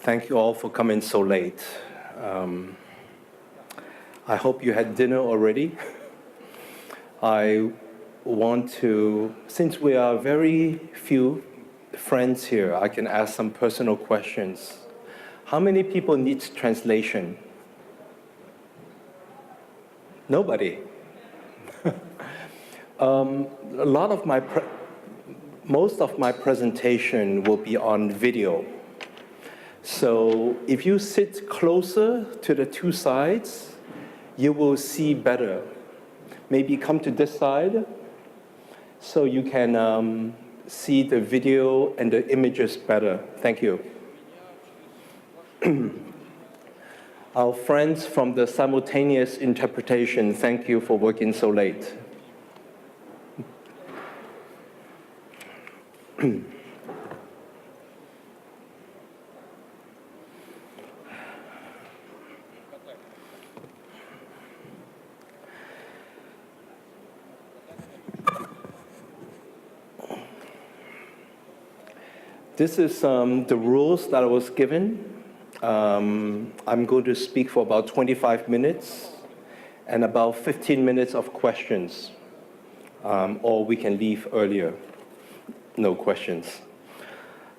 Thank you all for coming so late. I hope you had dinner already. I want to, since we are very few friends here, I can ask some personal questions. How many people need translation? Nobody. Most of my presentation will be on video. So if you sit closer to the two sides, you will see better. Maybe come to this side so you can see the video and the images better. Thank you. Our friends from the simultaneous interpretation, thank you for working so late. This is the rules that I was given. I'm going to speak for about 25 minutes and about 15 minutes of questions, or we can leave earlier. No questions.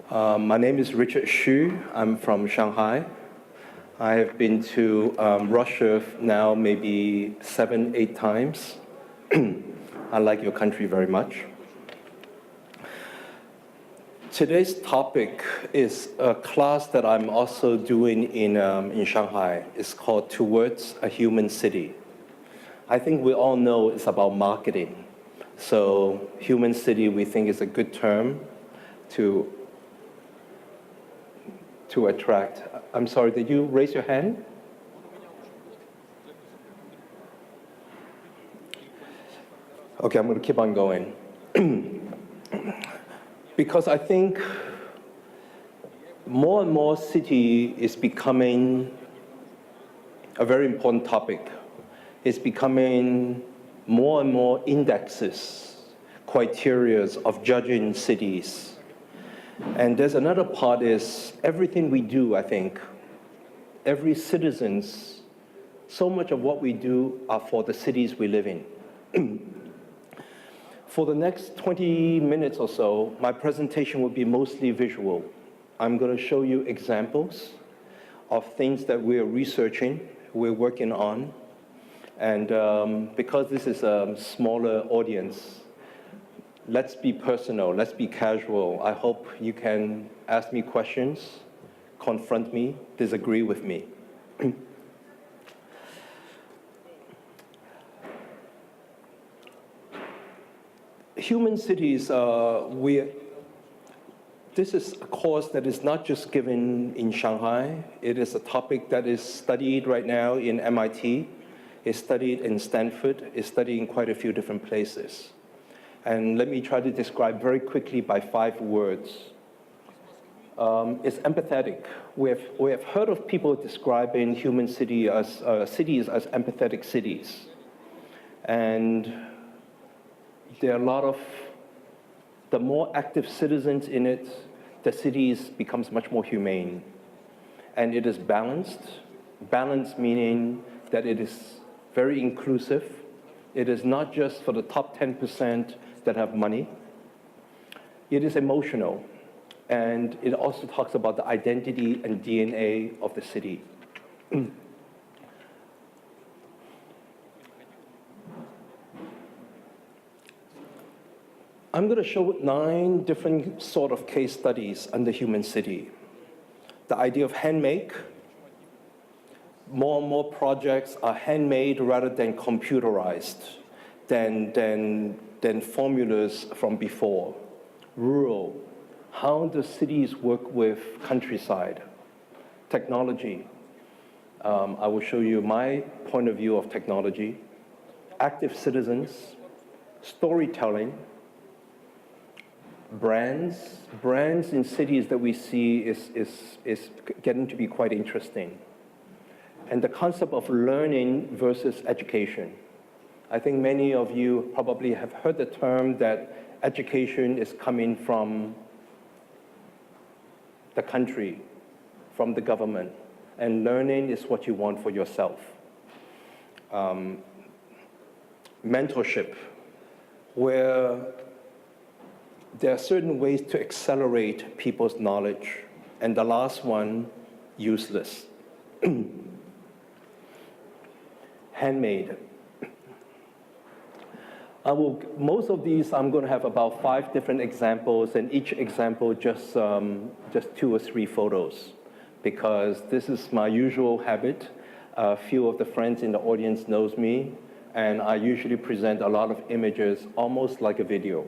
My name is Richard Xu. I'm from Shanghai. I have been to Russia now maybe 7, 8 times. I like your country very much. Today's topic is a class that I'm also doing in Shanghai. It's called Towards a Human City. I think we all know it's about marketing. So human city, we think, is a good term to attract. I'm sorry, did you raise your hand? Okay, I'm going to keep on going. Because I think more and more city is becoming a very important topic. It's becoming more and more indexes, criteria of judging cities. And there's another part is everything we do, I think, every citizens, so much of what we do are for the cities we live in. For the next 20 minutes or so, my presentation will be mostly visual. I'm going to show you examples of things that we're researching, we're working on. And because this is a smaller audience, let's be personal, let's be casual. I hope you can ask me questions, confront me, disagree with me. Human cities, this is a course that is not just given in Shanghai. It is a topic that is studied right now in MIT. It's studied in Stanford. It's studied in quite a few different places. And let me try to describe very quickly by 5 words. It's empathetic. We have heard of people describing human cities as empathetic cities. And there are a lot of, the more active citizens in it, the cities becomes much more humane. And it is balanced. Balanced meaning that it is very inclusive. It is not just for the top 10% that have money. It is emotional. And it also talks about the identity and DNA of the city. I'm going to show 9 different sort of case studies on the human city. The idea of handmade. More and more projects are handmade rather than computerized, than formulas from before. Rural. How do cities work with countryside? Technology. I will show you my point of view of technology. Active citizens. Storytelling. Brands in cities that we see is getting to be quite interesting. And the concept of learning versus education. I think many of you probably have heard the term that education is coming from the country from the government, and learning is what you want for yourself. Mentorship, where there are certain ways to accelerate people's knowledge. And the last one, useless. Handmade. Most of these, I'm going to have about 5 different examples, and each example just 2 or 3 photos, because this is my usual habit. A few of the friends in the audience knows me, and I usually present a lot of images, almost like a video.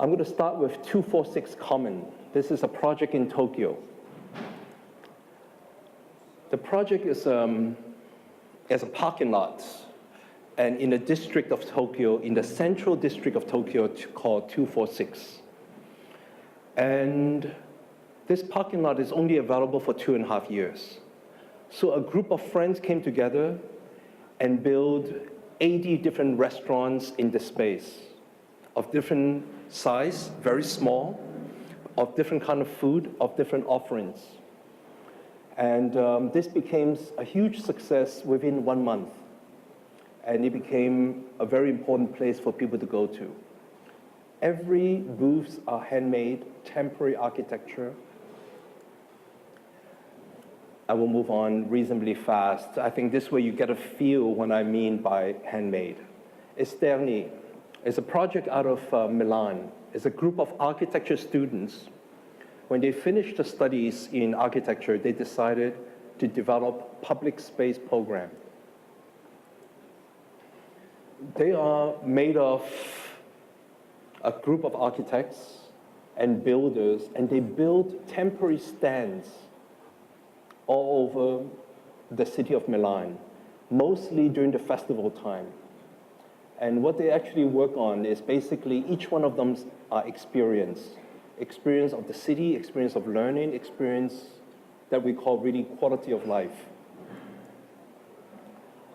I'm going to start with 246 Common. This is a project in Tokyo. The project is a parking lot, and in the district of Tokyo, in the central district of Tokyo, called 246. And this parking lot is only available for 2.5 years. So a group of friends came together and built 80 different restaurants in the space of different size, very small, of different kind of food, of different offerings. And this became a huge success within 1 month. And it became a very important place for people to go to. Every booths are handmade, temporary architecture. I will move on reasonably fast. I think this way you get a feel what I mean by handmade. Esterni is a project out of Milan. It's a group of architecture students. When they finished the studies in architecture, they decided to develop public space program. They are made of a group of architects and builders, and they build temporary stands all over the city of Milan, mostly during the festival time. And what they actually work on is basically each one of them are experience of the city, experience of learning, experience that we call really quality of life.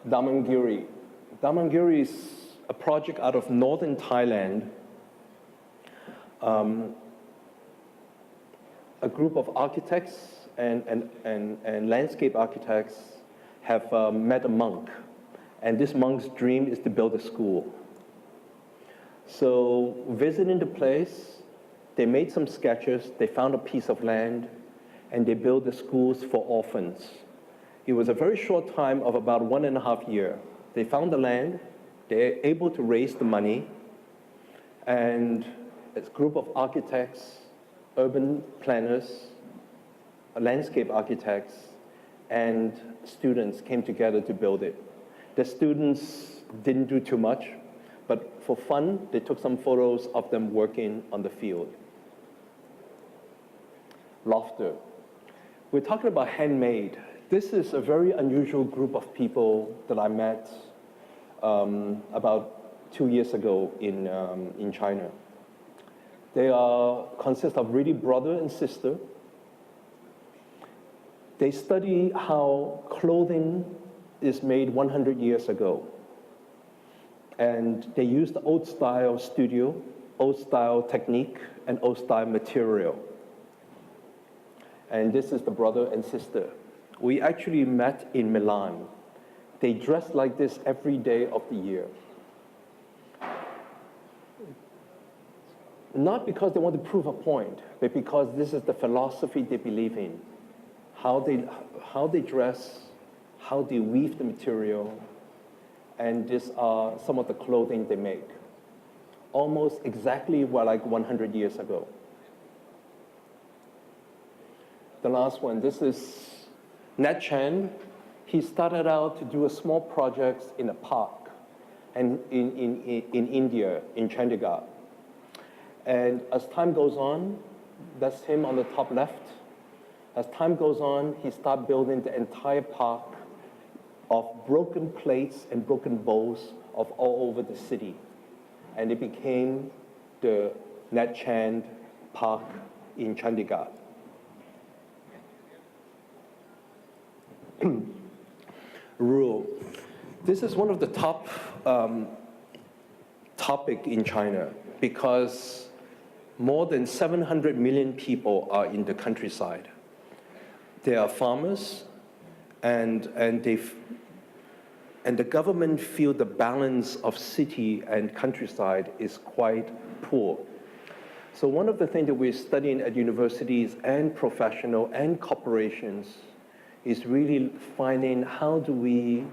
Damangiri. Damangiri is a project out of northern Thailand. A group of architects and landscape architects have met a monk. And this monk's dream is to build a school. So visiting the place, they made some sketches, they found a piece of land, and they built the schools for orphans. It was a very short time of about 1.5 years. They found the land, they're able to raise the money, and a group of architects, urban planners, landscape architects, and students came together to build it. The students didn't do too much, but for fun, they took some photos of them working on the field. Laughter. We're talking about handmade. This is a very unusual group of people that I met about 2 years ago in China. They consist of really brother and sister. They study how clothing is made 100 years ago. And they use the old style studio, old style technique, and old style material. And this is the brother and sister. We actually met in Milan. They dress like this every day of the year. Not because they want to prove a point, but because this is the philosophy they believe in. How they dress, how they weave the material, and these are some of the clothing they make. Almost exactly like 100 years ago. The last one, this is Nat Chan. He started out to do a small project in a park and in India, in Chandigarh. And as time goes on, that's him on the top left. As time goes on, he started building the entire park of broken plates and broken bowls of all over the city. And it became the Nat Chan Park in Chandigarh. Rule. This is one of the top topic in China because more than 700 million people are in the countryside. They are farmers, and the government feel the balance of city and countryside is quite poor. So one of the things that we're studying at universities and professional and corporations is really finding how do we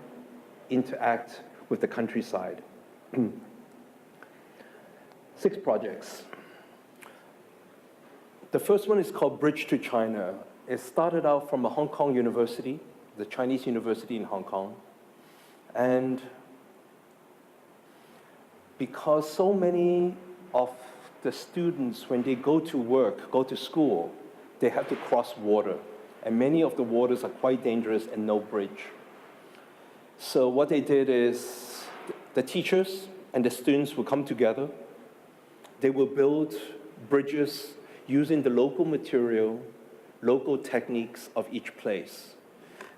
interact with the countryside. 6 projects. The first one is called Bridge to China. It started out from a Hong Kong university, the Chinese university in Hong Kong. And because so many of the students, when they go to work, go to school, they have to cross water. And many of the waters are quite dangerous and no bridge. So what they did is the teachers and the students will come together. They will build bridges using the local material, local techniques of each place.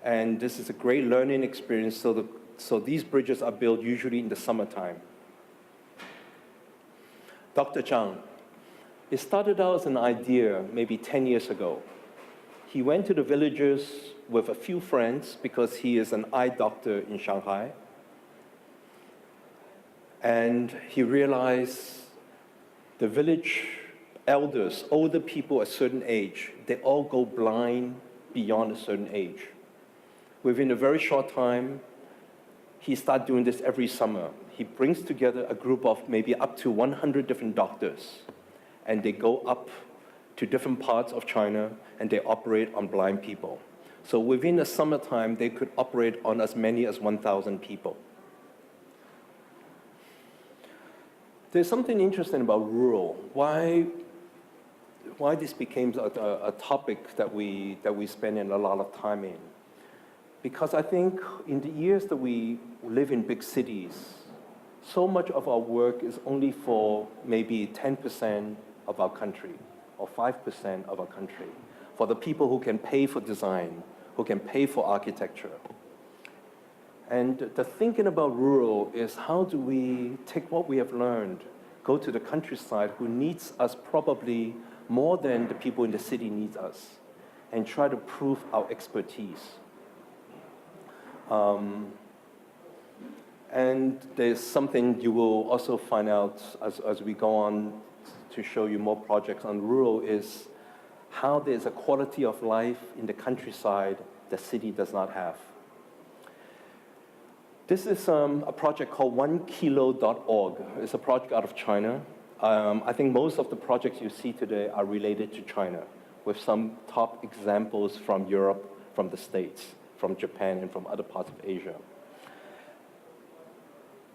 And this is a great learning experience, so these bridges are built usually in the summertime. Dr. Zhang, it started out as an idea maybe 10 years ago. He went to the villages with a few friends because he is an eye doctor in Shanghai. And he realized the village elders, older people a certain age, they all go blind beyond a certain age. Within a very short time, he started doing this every summer. He brings together a group of maybe up to 100 different doctors, and they go up to different parts of China, and they operate on blind people. So within the summertime, they could operate on as many as 1,000 people. There's something interesting about rural. Why this became a topic that we spend a lot of time in. Because I think in the years that we live in big cities, so much of our work is only for maybe 10% of our country or 5% of our country, for the people who can pay for design, who can pay for architecture. And the thinking about rural is how do we take what we have learned, go to the countryside who needs us probably more than the people in the city need us, and try to prove our expertise. And there's something you will also find out as we go on to show you more projects on rural is how there's a quality of life in the countryside the city does not have. This is a project called onekilo.org. It's a project out of China. I think most of the projects you see today are related to China, with some top examples from Europe, from the States, from Japan, and from other parts of Asia.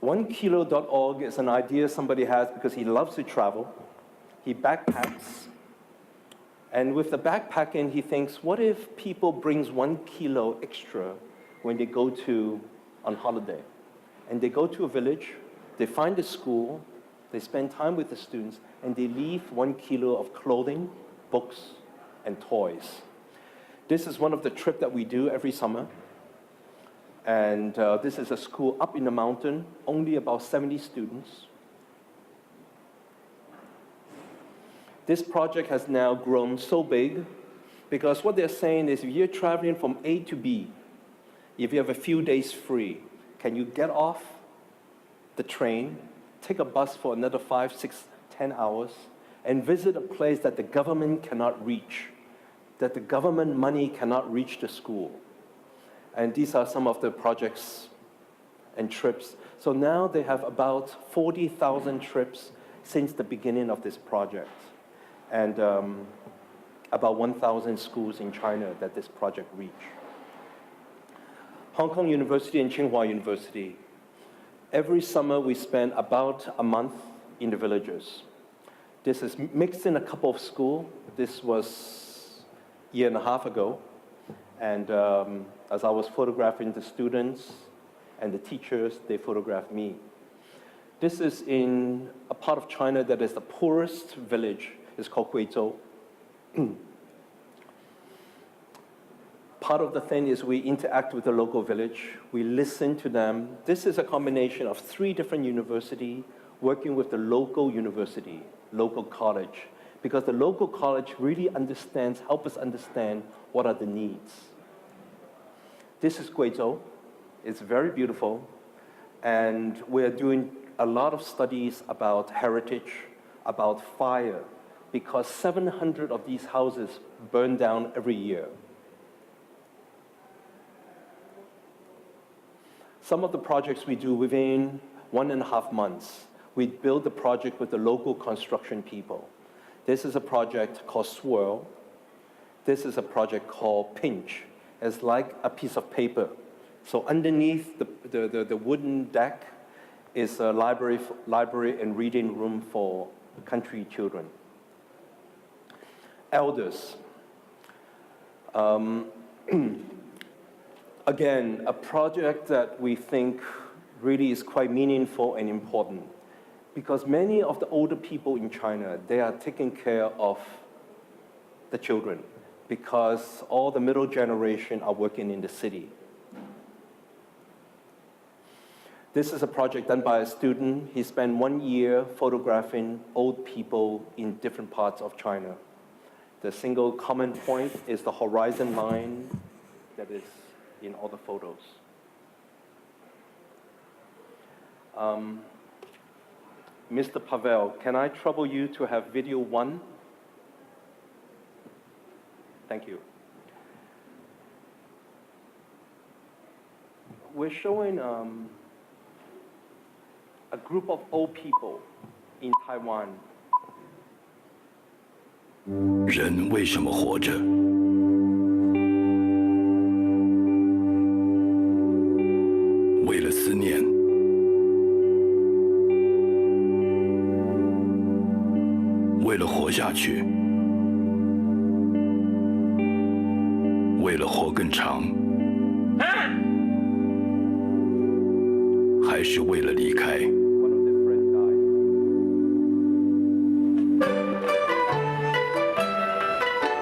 Onekilo.org is an idea somebody has because he loves to travel. He backpacks. And with the backpacking, he thinks, what if people brings 1 kilo extra when they go on holiday? And they go to a village, they find a school, they spend time with the students, and they leave 1 kilo of clothing, books, and toys. This is one of the trips that we do every summer. And this is a school up in the mountain, only about 70 students. This project has now grown so big because what they're saying is if you're traveling from A to B, if you have a few days free, can you get off the train, take a bus for another 5, 6, 10 hours, and visit a place that the government cannot reach, that the government money cannot reach the school? And these are some of the projects and trips. So now they have about 40,000 trips since the beginning of this project. And about 1,000 schools in China that this project reached. Hong Kong University and Tsinghua University. Every summer we spend about a month in the villages. This is mixed in a couple of schools. This was a year and a half ago. And as I was photographing the students and the teachers, they photographed me. This is in a part of China that is the poorest village. It's called Guizhou. Part of the thing is we interact with the local village. We listen to them. This is a combination of 3 different universities working with the local university, local college, because the local college really help us understand what are the needs. This is Guizhou. It's very beautiful, and we're doing a lot of studies about heritage, about fire, because 700 of these houses burn down every year. Some of the projects we do within 1.5 months. We build the project with the local construction people. This is a project called Swirl. This is a project called Pinch. It's like a piece of paper. So underneath the wooden deck is a library and reading room for country children. Elders. Again, a project that we think really is quite meaningful and important, because many of the older people in China, they are taking care of the children, because all the middle generation are working in the city. This is a project done by a student. He spent 1 year photographing old people in different parts of China. The single common point is the horizon line that is in all the photos. Mr. Pavel, can I trouble you to have video 1? Thank you. We're showing a group of old people in Taiwan. 人为什么活着？为了思念，为了活下去，为了活更长，还是为了离开？ One of their friends died.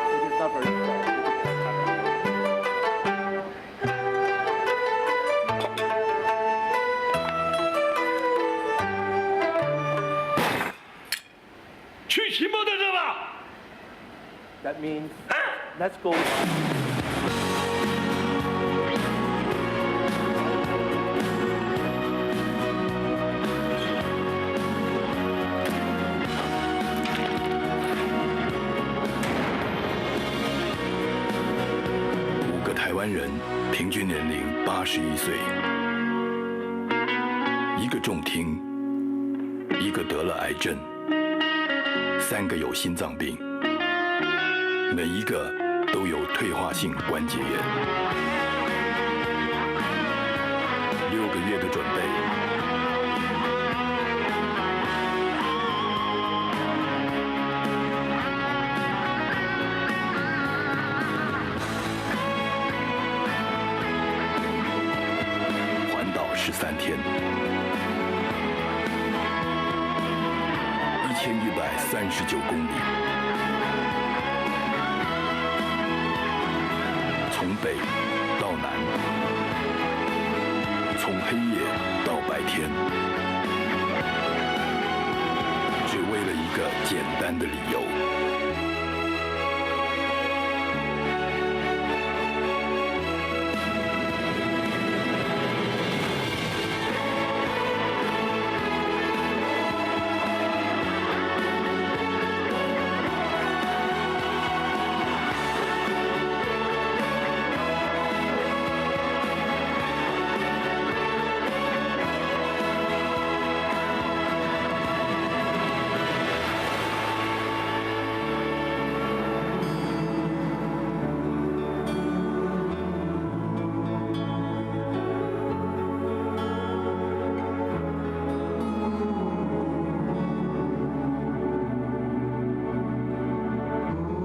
It is not very sad. It is happening. 去骑摩托车吧！ That means, let's go. 5个台湾人，平均年龄81岁，1个重听，1个得了癌症，3个有心脏病，每一个都有退化性关节炎。6个月的准备，环岛13天，1139公里。 从北到南，从黑夜到白天，只为了一个简单的理由。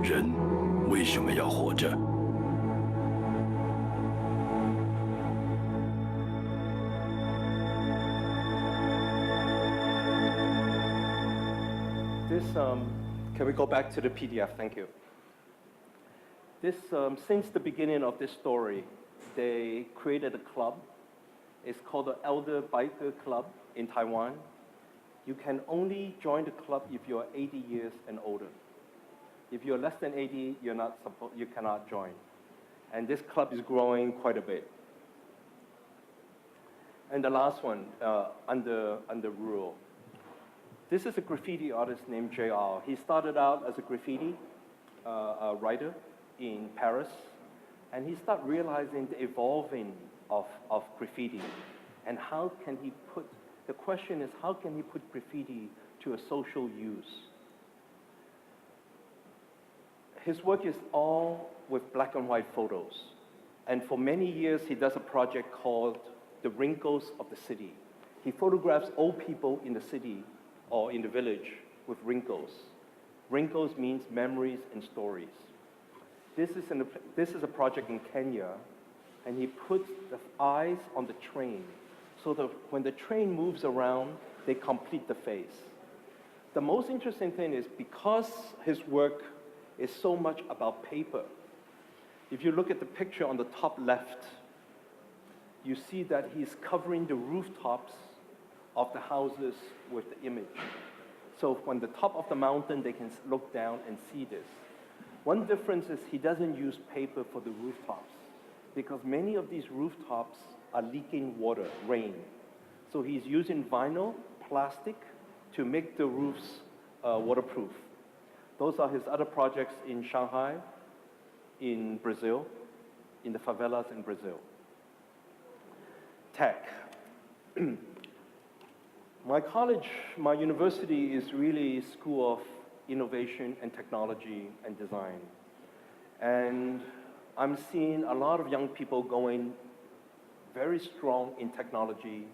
人为什么要活着？ This, can we go back to the PDF? Thank you. This, since the beginning of this story, they created a club. It's called the Elder Biker Club in Taiwan. You can only join the club if you're 80 years and older. If you're less than 80, you cannot join. And this club is growing quite a bit. And the last one, under rural. This is a graffiti artist named JR. He started out as a graffiti writer in Paris, and he started realizing the evolving of graffiti. And how can he put, the question is, how can he put graffiti to a social use? His work is all with black and white photos. And for many years, he does a project called The Wrinkles of the City. He photographs old people in the city or in the village with wrinkles. Wrinkles means memories and stories. This is a project in Kenya, and he puts the eyes on the train so that when the train moves around, they complete the face. The most interesting thing is because his work is so much about paper, if you look at the picture on the top left, you see that he's covering the rooftops of the houses with the image. So from the top of the mountain, they can look down and see this. One difference is he doesn't use paper for the rooftops because many of these rooftops are leaking water, rain. So he's using vinyl, plastic, to make the roofs waterproof. Those are his other projects in Shanghai, in Brazil, in the favelas in Brazil. Tech. My college, my university is really a school of innovation and technology and design. And I'm seeing a lot of young people going very strong in technology,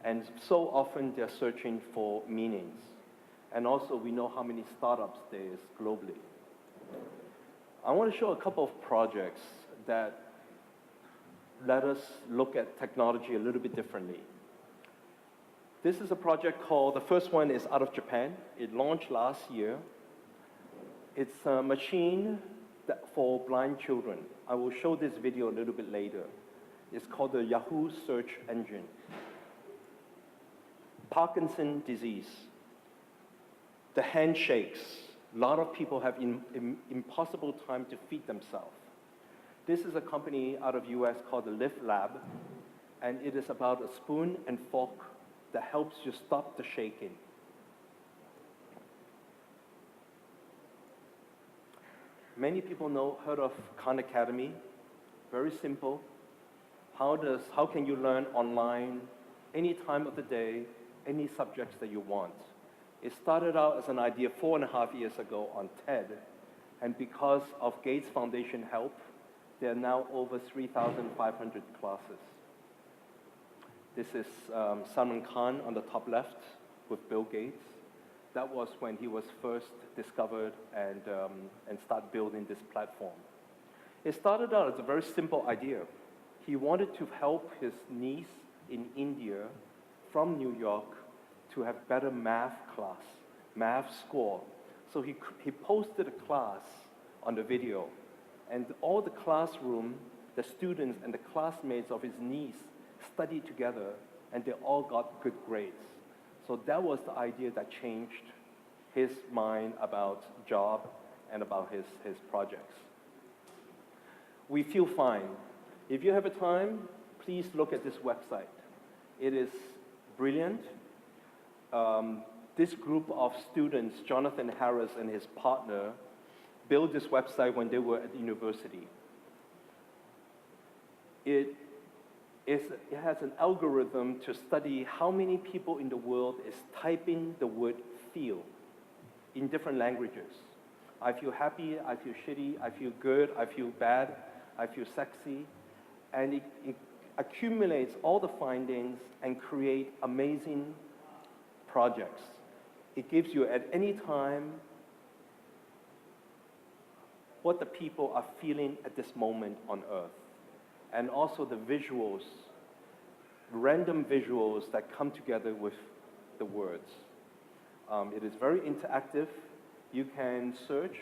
and so often they're searching for meanings. And also we know how many startups there is globally. I want to show a couple of projects that let us look at technology a little bit differently. This is a project called, the first one is out of Japan. It launched last year. It's a machine for blind children. I will show this video a little bit later. It's called the Yahoo search engine. Parkinson's disease. The hand shakes. A lot of people have impossible time to feed themselves. This is a company out of US called the Lift Lab, and it is about a spoon and fork that helps you stop the shaking. Many people heard of Khan Academy. Very simple. How can you learn online, any time of the day, any subjects that you want? It started out as an idea 4.5 years ago on TED, and because of Gates Foundation help, there are now over 3,500 classes. This is Salman Khan on the top left with Bill Gates. That was when he was first discovered and started building this platform. It started out as a very simple idea. He wanted to help his niece in India from New York to have better math class, math score. So he posted a class on the video, and all the classroom, the students and the classmates of his niece studied together, and they all got good grades. So that was the idea that changed his mind about job and about his projects. We feel fine. If you have a time, please look at this website. It is brilliant. This group of students, Jonathan Harris and his partner, built this website when they were at the university. It has an algorithm to study how many people in the world is typing the word feel in different languages. I feel happy, I feel shitty, I feel good, I feel bad, I feel sexy. And it accumulates all the findings and create amazing projects. It gives you at any time what the people are feeling at this moment on Earth. And also the visuals, random visuals that come together with the words. It is very interactive. You can search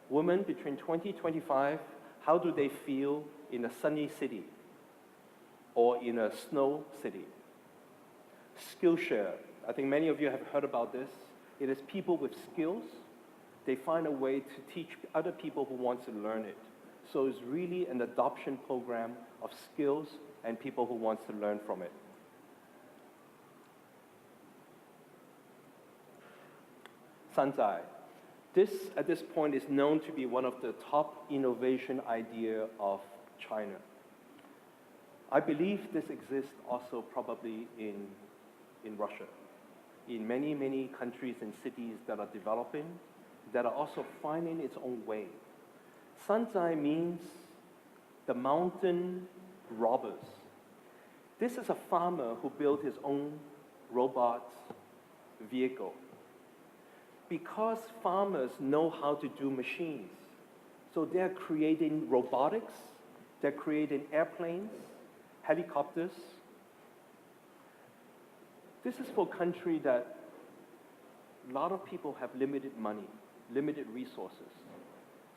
women between 20 and 25, how do they feel in a sunny city or in a snow city? Skillshare, I think many of you have heard about this. It is people with skills they find a way to teach other people who want to learn it. So it's really an adoption program of skills and people who want to learn from it. Sanzai. This, at this point, is known to be one of the top innovation idea of China. I believe this exists also probably in Russia, in many, many countries and cities that are developing, that are also finding its own way. Sanzai means the mountain robbers. This is a farmer who built his own robot vehicle. Because farmers know how to do machines, so they're creating robotics, they're creating airplanes, helicopters. This is for a country that a lot of people have limited money, limited resources.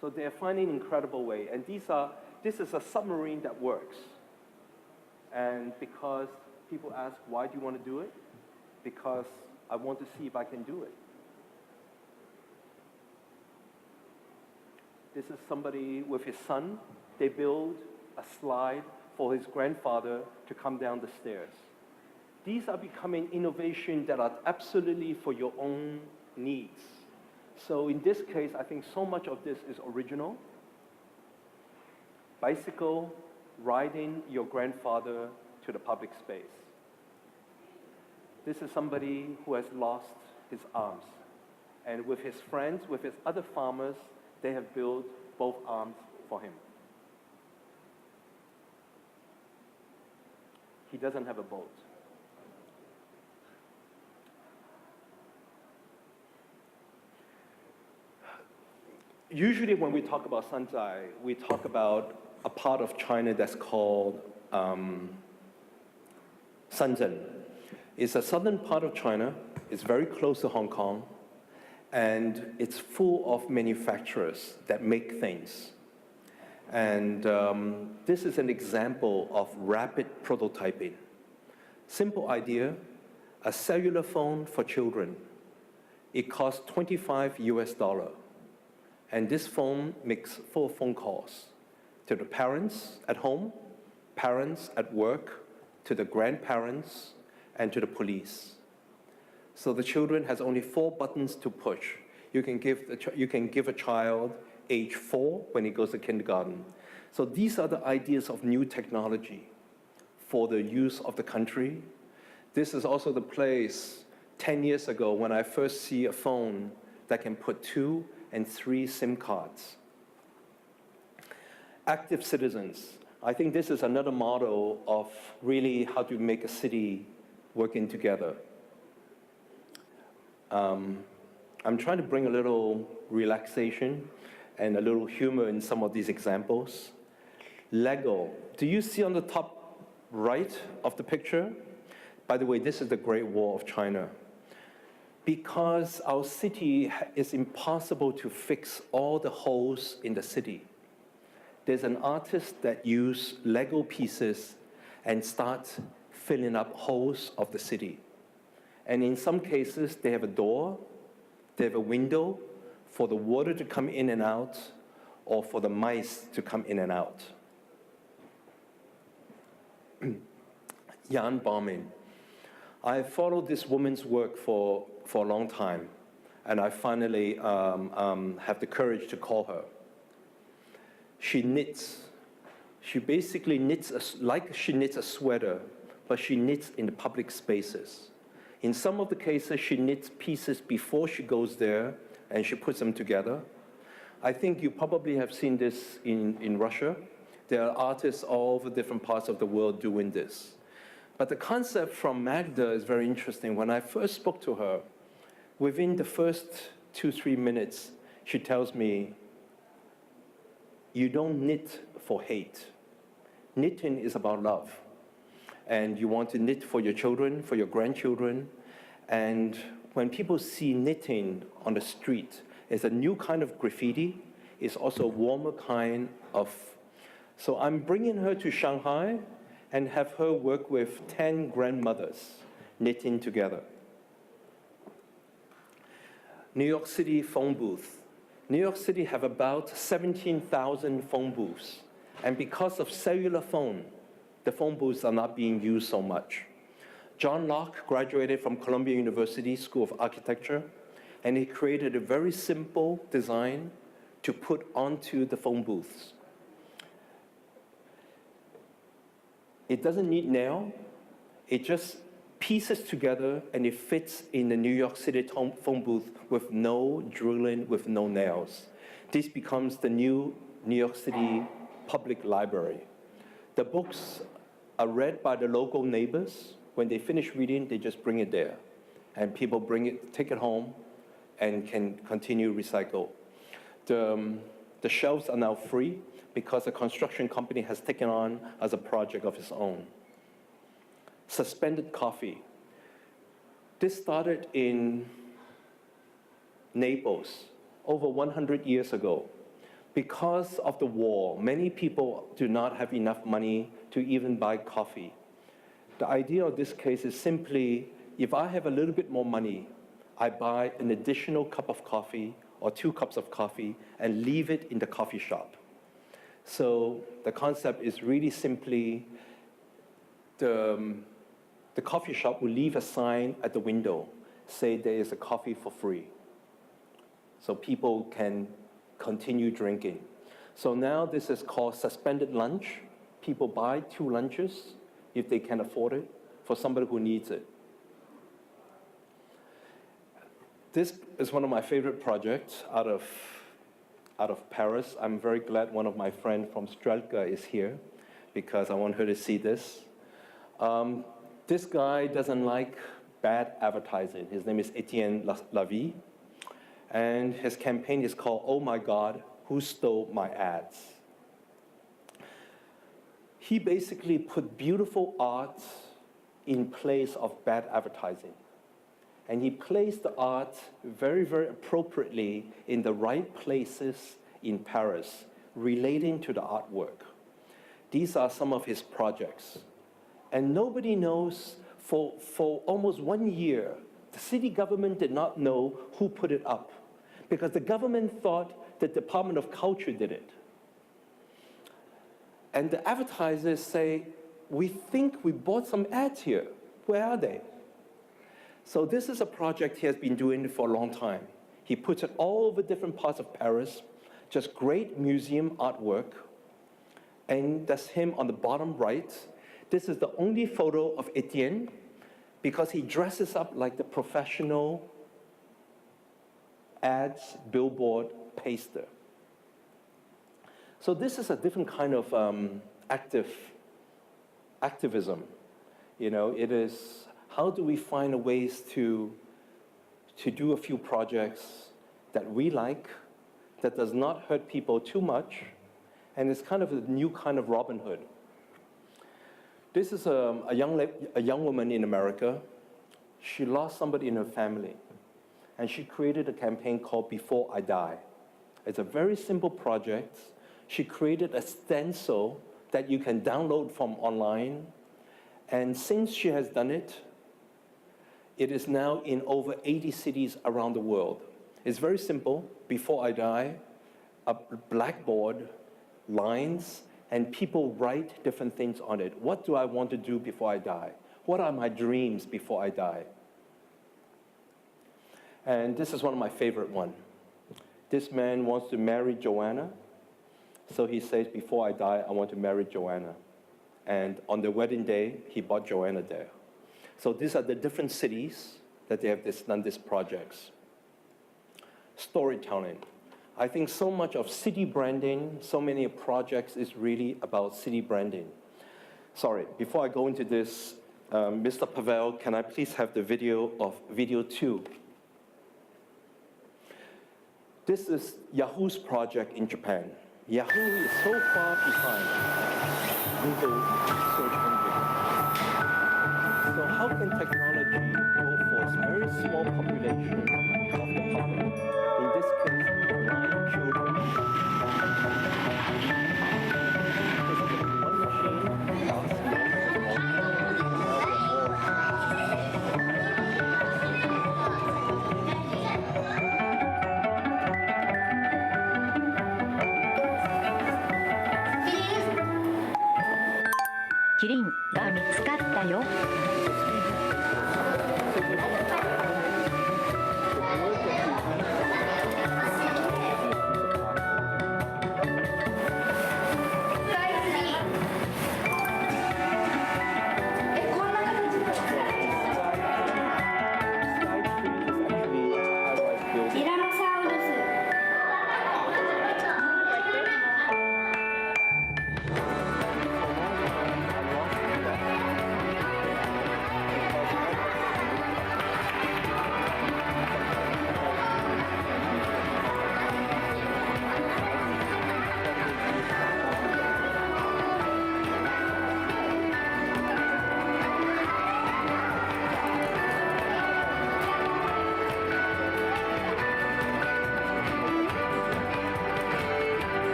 So they're finding an incredible way. And this is a submarine that works. And because people ask, why do you want to do it? Because I want to see if I can do it. This is somebody with his son. They build a slide for his grandfather to come down the stairs. These are becoming innovations that are absolutely for your own needs. So in this case, I think so much of this is original. Bicycle, riding your grandfather to the public space. This is somebody who has lost his arms. And with his friends, with his other farmers, they have built both arms for him. He doesn't have a boat. Usually when we talk about Sanzai, we talk about a part of China that's called Shenzhen. It's a southern part of China. It's very close to Hong Kong. And it's full of manufacturers that make things. And this is an example of rapid prototyping. Simple idea, a cellular phone for children. It costs $25 US. And this phone makes 4 phone calls to the parents at home, parents at work, to the grandparents, and to the police. So the children has only 4 buttons to push. You can give a child age 4 when he goes to kindergarten. So these are the ideas of new technology for the use of the country. This is also the place 10 years ago when I first see a phone that can put 2 and 3 SIM cards. Active citizens. I think this is another model of really how to make a city working together. I'm trying to bring a little relaxation and a little humor in some of these examples. Lego. Do you see on the top right of the picture? By the way, this is the Great Wall of China. Because our city is impossible to fix all the holes in the city. There's an artist that used Lego pieces and start filling up holes of the city. And in some cases, they have a door, they have a window for the water to come in and out, or for the mice to come in and out. Yan Bombing. I followed this woman's work for a long time, and I finally have the courage to call her. She knits. She basically knits, like she knits a sweater, but she knits in the public spaces. In some of the cases, she knits pieces before she goes there, and she puts them together. I think you probably have seen this in Russia. There are artists all over different parts of the world doing this. But the concept from Magda is very interesting. When I first spoke to her, within the first 2-3 minutes, she tells me, you don't knit for hate. Knitting is about love. And you want to knit for your children, for your grandchildren. And when people see knitting on the street, it's a new kind of graffiti. It's also a warmer kind of... So I'm bringing her to Shanghai and have her work with 10 grandmothers knitting together. New York City phone booth. New York City have about 17,000 phone booths. And because of cellular phone, the phone booths are not being used so much. John Locke graduated from Columbia University School of Architecture, and he created a very simple design to put onto the phone booths. It doesn't need nail. It just pieces together, and it fits in the New York City phone booth with no drilling, with no nails. This becomes the new New York City public library. The books are read by the local neighbors. When they finish reading, they just bring it there. And people bring it, take it home, and can continue recycle. The shelves are now free because a construction company has taken on as a project of its own. Suspended coffee. This started in Naples over 100 years ago. Because of the war, many people do not have enough money to even buy coffee. The idea of this case is simply, if I have a little bit more money, I buy an additional cup of coffee or 2 cups of coffee and leave it in the coffee shop. So the concept is really simply the coffee shop will leave a sign at the window, say there is a coffee for free. So people can continue drinking. So now this is called suspended lunch. People buy 2 lunches, if they can afford it, for somebody who needs it. This is one of my favorite projects out of Paris. I'm very glad one of my friends from Strelka is here, because I want her to see this. This guy doesn't like bad advertising. His name is Etienne Lavie, and his campaign is called, "Oh my God, who stole my ads?" He basically put beautiful art in place of bad advertising. And he placed the art very, very appropriately in the right places in Paris, relating to the artwork. These are some of his projects. And nobody knows, for almost 1 year, the city government did not know who put it up, because the government thought the Department of Culture did it. And the advertisers say, "We think we bought some ads here. Where are they?" So this is a project he has been doing for a long time. He puts it all over different parts of Paris, just great museum artwork. And that's him on the bottom right. This is the only photo of Etienne, because he dresses up like the professional ads, billboard paster. So this is a different kind of activism. You know, it is, how do we find ways to do a few projects that we like, that does not hurt people too much, and it's kind of a new kind of Robin Hood. This is a young woman in America. She lost somebody in her family, and she created a campaign called Before I Die. It's a very simple project. She created a stencil that you can download from online, and since she has done it, it is now in over 80 cities around the world. It's very simple. Before I die, a blackboard, lines, and people write different things on it. What do I want to do before I die? What are my dreams before I die? And this is one of my favorite ones. This man wants to marry Joanna. So he says, before I die, I want to marry Joanna. And on the wedding day, he brought Joanna there. So these are the different cities that they have done these projects. Storytelling. I think so much of city branding, so many projects is really about city branding. Sorry, before I go into this, Mr. Pavel, can I please have the video 2? This is Yahoo's project in Japan. Yahoo is so far behind Google search engine. So how can technology go for a very small population of the public? In this case, blind children. Basically, one machine costs キリンが見つかったよ。ティラノサウルス。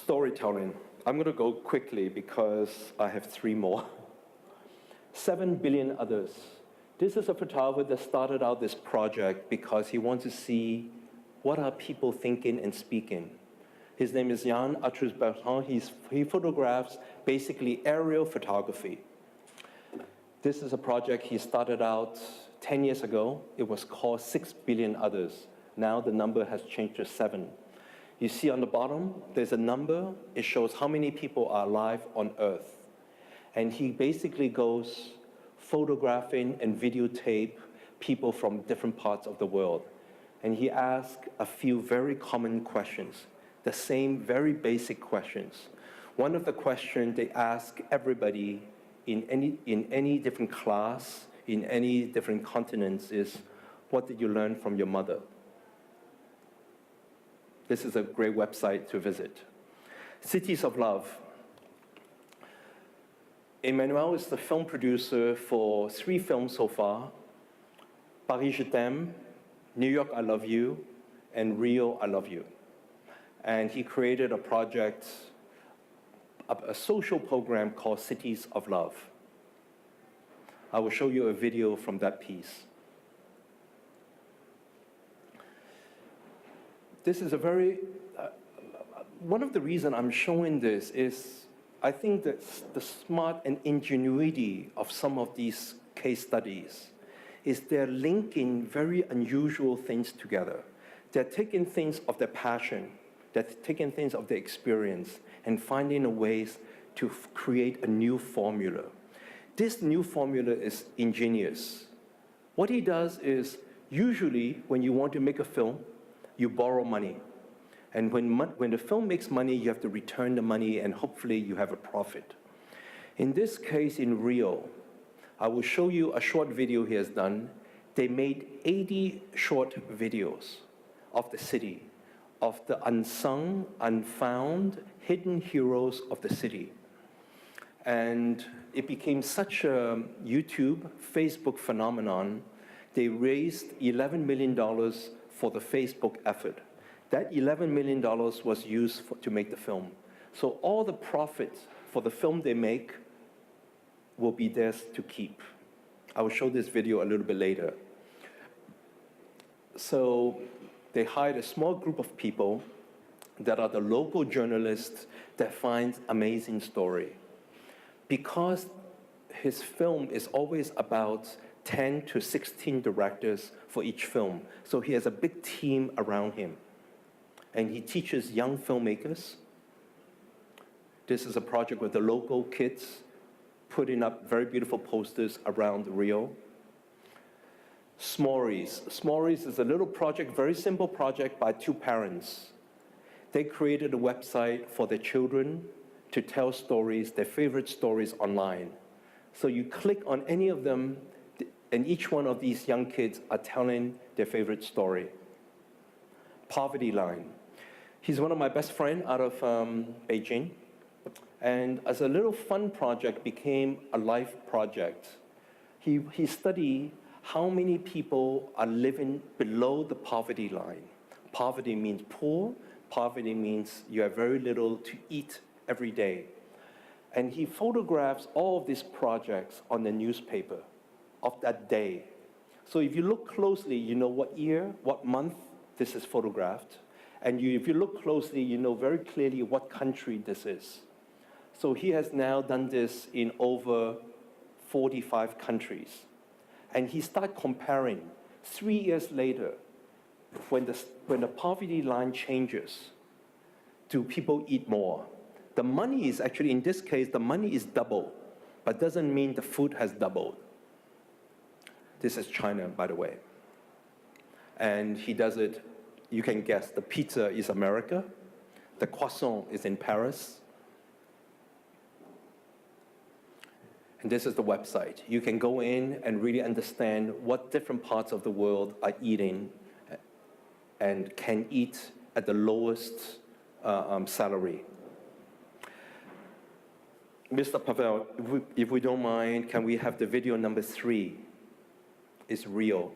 Storytelling. I'm going to go quickly because I have 3 more. 7 billion others. This is a photographer that started out this project because he wants to see what are people thinking and speaking. His name is Yann Arthus-Bertrand. He photographs basically aerial photography. This is a project he started out 10 years ago. It was called 6 billion others. Now the number has changed to 7. You see on the bottom, there's a number. It shows how many people are alive on Earth. And he basically goes photographing and videotape people from different parts of the world. And he asks a few very common questions, the same very basic questions. One of the questions they ask everybody in any different class, in any different continents is, what did you learn from your mother? This is a great website to visit. Cities of Love. Emmanuel is the film producer for 3 films so far: Paris, Je t'aime, New York, I Love You, and Rio, I Love You. And he created a project, a social program called Cities of Love. I will show you a video from that piece. This is a very, one of the reasons I'm showing this is I think that the smart and ingenuity of some of these case studies is they're linking very unusual things together. They're taking things of their passion, they're taking things of their experience and finding ways to create a new formula. This new formula is ingenious. What he does is, usually when you want to make a film, you borrow money. And when the film makes money, you have to return the money and hopefully you have a profit. In this case, in Rio, I will show you a short video he has done. They made 80 short videos of the city, of the unsung, unfound, hidden heroes of the city. And it became such a YouTube, Facebook phenomenon. They raised $11 million for the Facebook effort. That $11 million was used to make the film. So all the profits for the film they make will be theirs to keep. I will show this video a little bit later. So they hired a small group of people that are the local journalists that find amazing story. Because his film is always about 10 to 16 directors for each film. So he has a big team around him. And he teaches young filmmakers. This is a project with the local kids putting up very beautiful posters around Rio. S'mories. S'mories is a little project, very simple project by 2 parents. They created a website for their children to tell stories, their favorite stories online. So you click on any of them, and each one of these young kids are telling their favorite story. Poverty Line. He's one of my best friends out of Beijing. And as a little fun project, became a life project. He studied how many people are living below the poverty line. Poverty means poor. Poverty means you have very little to eat every day. And he photographs all of these projects on the newspaper of that day. So if you look closely, you know what year, what month this is photographed. And if you look closely, you know very clearly what country this is. So he has now done this in over 45 countries. And he started comparing 3 years later, when the poverty line changes, do people eat more? The money is actually, in this case, the money is double, but doesn't mean the food has doubled. This is China, by the way. And he does it, you can guess, the pizza is America, the croissant is in Paris. And this is the website. You can go in and really understand what different parts of the world are eating and can eat at the lowest salary. Mr. Pavel, if we don't mind, can we have the video number 3? It's real.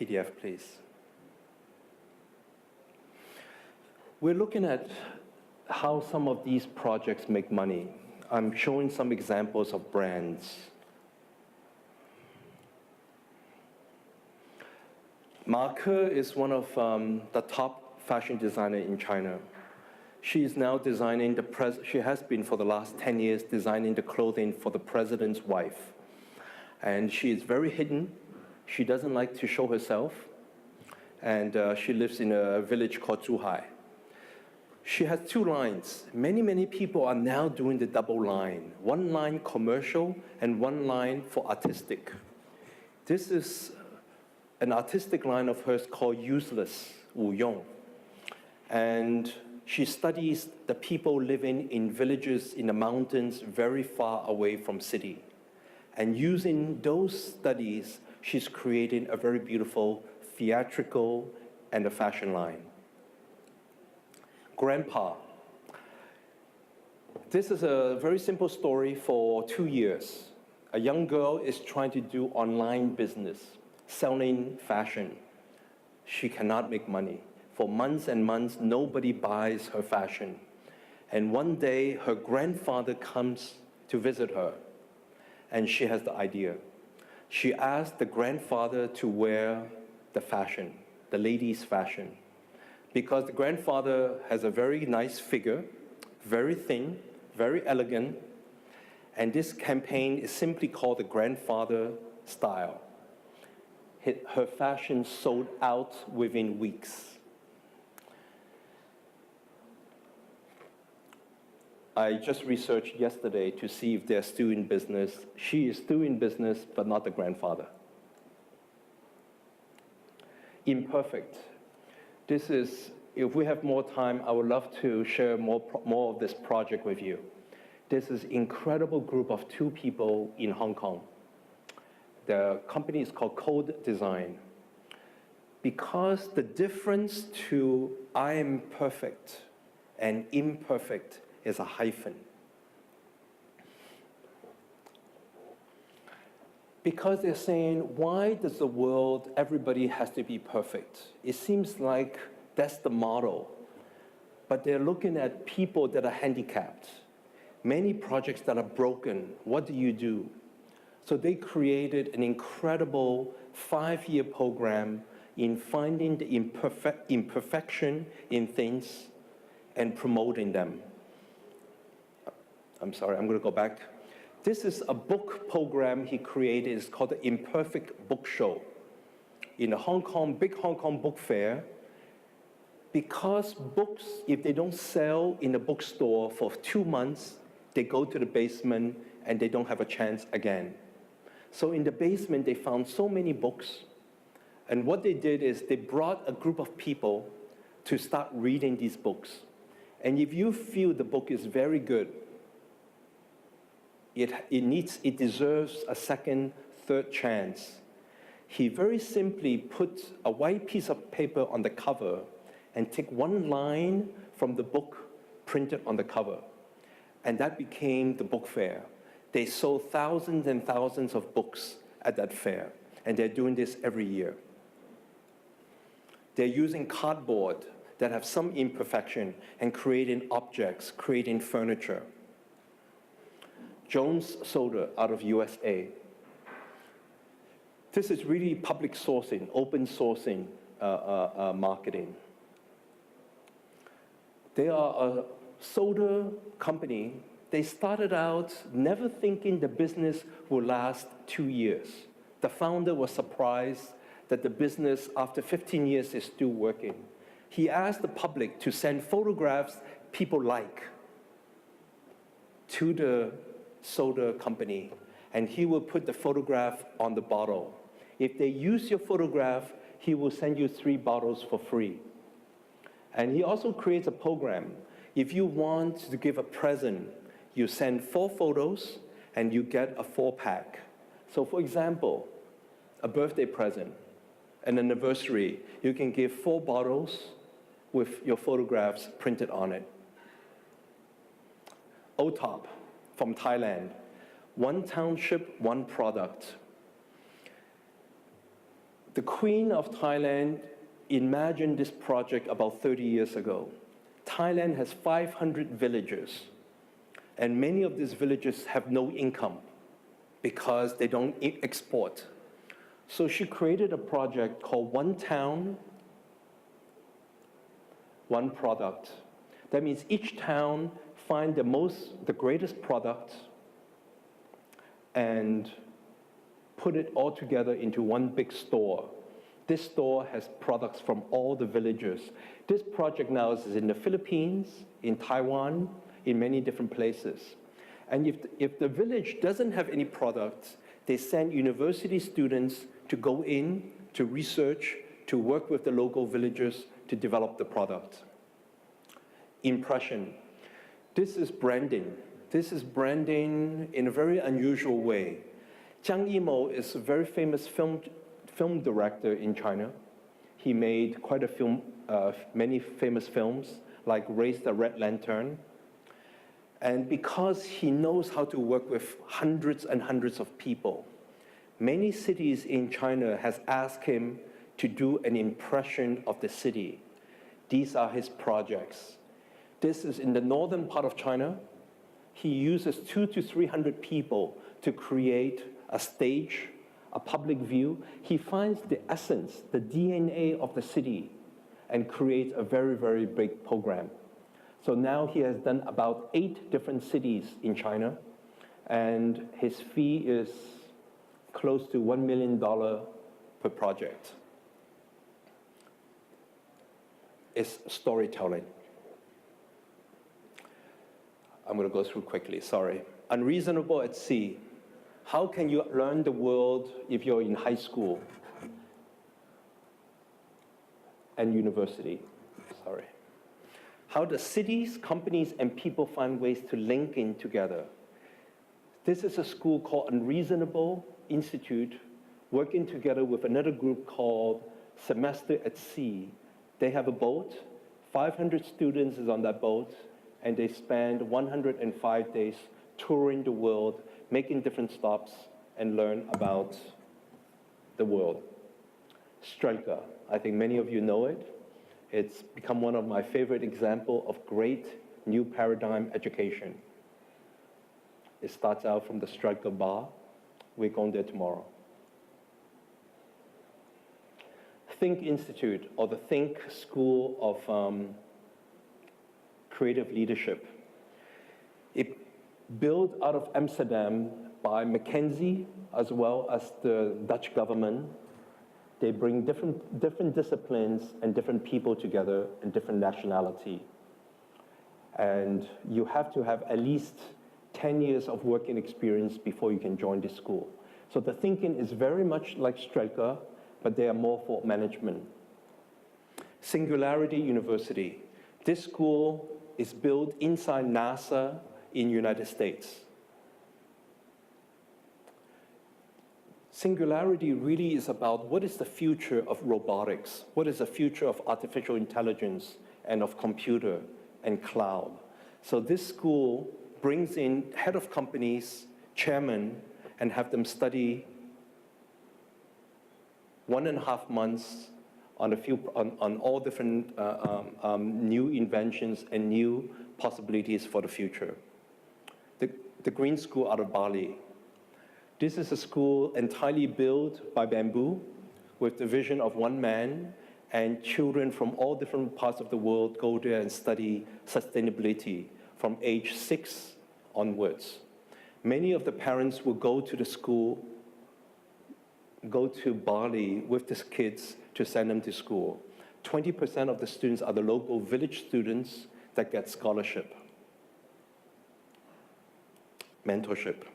PDF, please. We're looking at how some of these projects make money. I'm showing some examples of brands. Ma Ke is one of the top fashion designers in China. She is now designing she has been for the last 10 years designing the clothing for the president's wife. And she is very hidden. She doesn't like to show herself. And she lives in a village called Zhuhai. She has 2 lines. Many people are now doing the double line. 1 line commercial and 1 line for artistic. This is an artistic line of hers called Useless, Wu Yong. And she studies the people living in villages in the mountains very far away from city. And using those studies, she's creating a very beautiful theatrical and a fashion line. Grandpa. This is a very simple story for 2 years. A young girl is trying to do online business, selling fashion. She cannot make money. For months and months, nobody buys her fashion. And one day, her grandfather comes to visit her, and she has the idea. She asked the grandfather to wear the fashion, the lady's fashion, because the grandfather has a very nice figure, very thin, very elegant, and this campaign is simply called the Grandfather Style. Her fashion sold out within weeks. I just researched yesterday to see if they're still in business. She is still in business, but not the grandfather. Imperfect. This is if we have more time, I would love to share more of this project with you. This is an incredible group of 2 people in Hong Kong. The company is called Code Design. Because the difference to I am perfect and imperfect is a hyphen. Because they're saying, why does the world, everybody has to be perfect? It seems like that's the model. But they're looking at people that are handicapped, many projects that are broken. What do you do? So they created an incredible 5-year program in finding the imperfection in things and promoting them. I'm sorry, I'm going to go back. This is a book program he created. It's called the Imperfect Book Show. In the big Hong Kong book fair, because books, if they don't sell in the bookstore for 2 months, they go to the basement and they don't have a chance again. So in the basement, they found so many books. And what they did is they brought a group of people to start reading these books. And if you feel the book is very good, it deserves a second, third chance. He very simply put a white piece of paper on the cover and take one line from the book printed on the cover. And that became the book fair. They sold thousands and thousands of books at that fair. And they're doing this every year. They're using cardboard that have some imperfection and creating objects, creating furniture. Jones Soda out of USA. This is really public sourcing, open sourcing marketing. They are a soda company. They started out never thinking the business would last 2 years. The founder was surprised that the business, after 15 years, is still working. He asked the public to send photographs people like to the soda company, and he will put the photograph on the bottle. If they use your photograph, he will send you 3 bottles for free. And he also creates a program. If you want to give a present, you send 4 photos and you get a 4-pack. So for example, a birthday present, an anniversary, you can give 4 bottles with your photographs printed on it. OTOP from Thailand, 1 township, 1 product. The Queen of Thailand imagined this project about 30 years ago. Thailand has 500 villages, and many of these villages have no income because they don't export. So she created a project called 1 Town, 1 Product. That means each town find the greatest product and put it all together into 1 big store. This store has products from all the villages. This project now is in the Philippines, in Taiwan, in many different places. And if the village doesn't have any products, they send university students to go in, to research, to work with the local villagers to develop the product. Impression. This is branding. This is branding in a very unusual way. Zhang Yimou is a very famous film director in China. He made quite many famous films, like Raise the Red Lantern. And because he knows how to work with hundreds and hundreds of people, many cities in China has asked him to do an impression of the city. These are his projects. This is in the northern part of China. He uses 200 to 300 people to create a stage, a public view. He finds the essence, the DNA of the city, and creates a very, very big program. So now he has done about 8 different cities in China, and his fee is close to $1 million per project. It's storytelling. I'm going to go through quickly, sorry. Unreasonable at Sea. How can you learn the world if you're in high school and university? Sorry. sorry. How the cities, companies, and people find ways to link in together. This is a school called Unreasonable Institute, working together with another group called Semester at Sea. They have a boat, 500 students is on that boat, and they spend 105 days touring the world, making different stops, and learn about the world. Strelka, I think many of you know it. It's become one of my favorite examples of great new paradigm education. It starts out from the Strelka bar. We're going there tomorrow. Think Institute, or the Think School of Creative Leadership. It built out of Amsterdam by McKinsey as well as the Dutch government. They bring different disciplines and different people together and different nationality. And you have to have at least 10 years of working experience before you can join this school. So the thinking is very much like Strelka, but they are more for management. Singularity University. This school is built inside NASA in the United States. Singularity really is about what is the future of robotics, what is the future of artificial intelligence and of computer and cloud. So this school brings in head of companies, chairmen, and have them study 1.5 months on all different new inventions and new possibilities for the future. The Green School out of Bali. This is a school entirely built by bamboo with the vision of one man, and children from all different parts of the world go there and study sustainability from age 6 onwards. Many of the parents will go to the school, go to Bali with these kids to send them to school. 20% of the students are the local village students that get scholarship. Mentorship.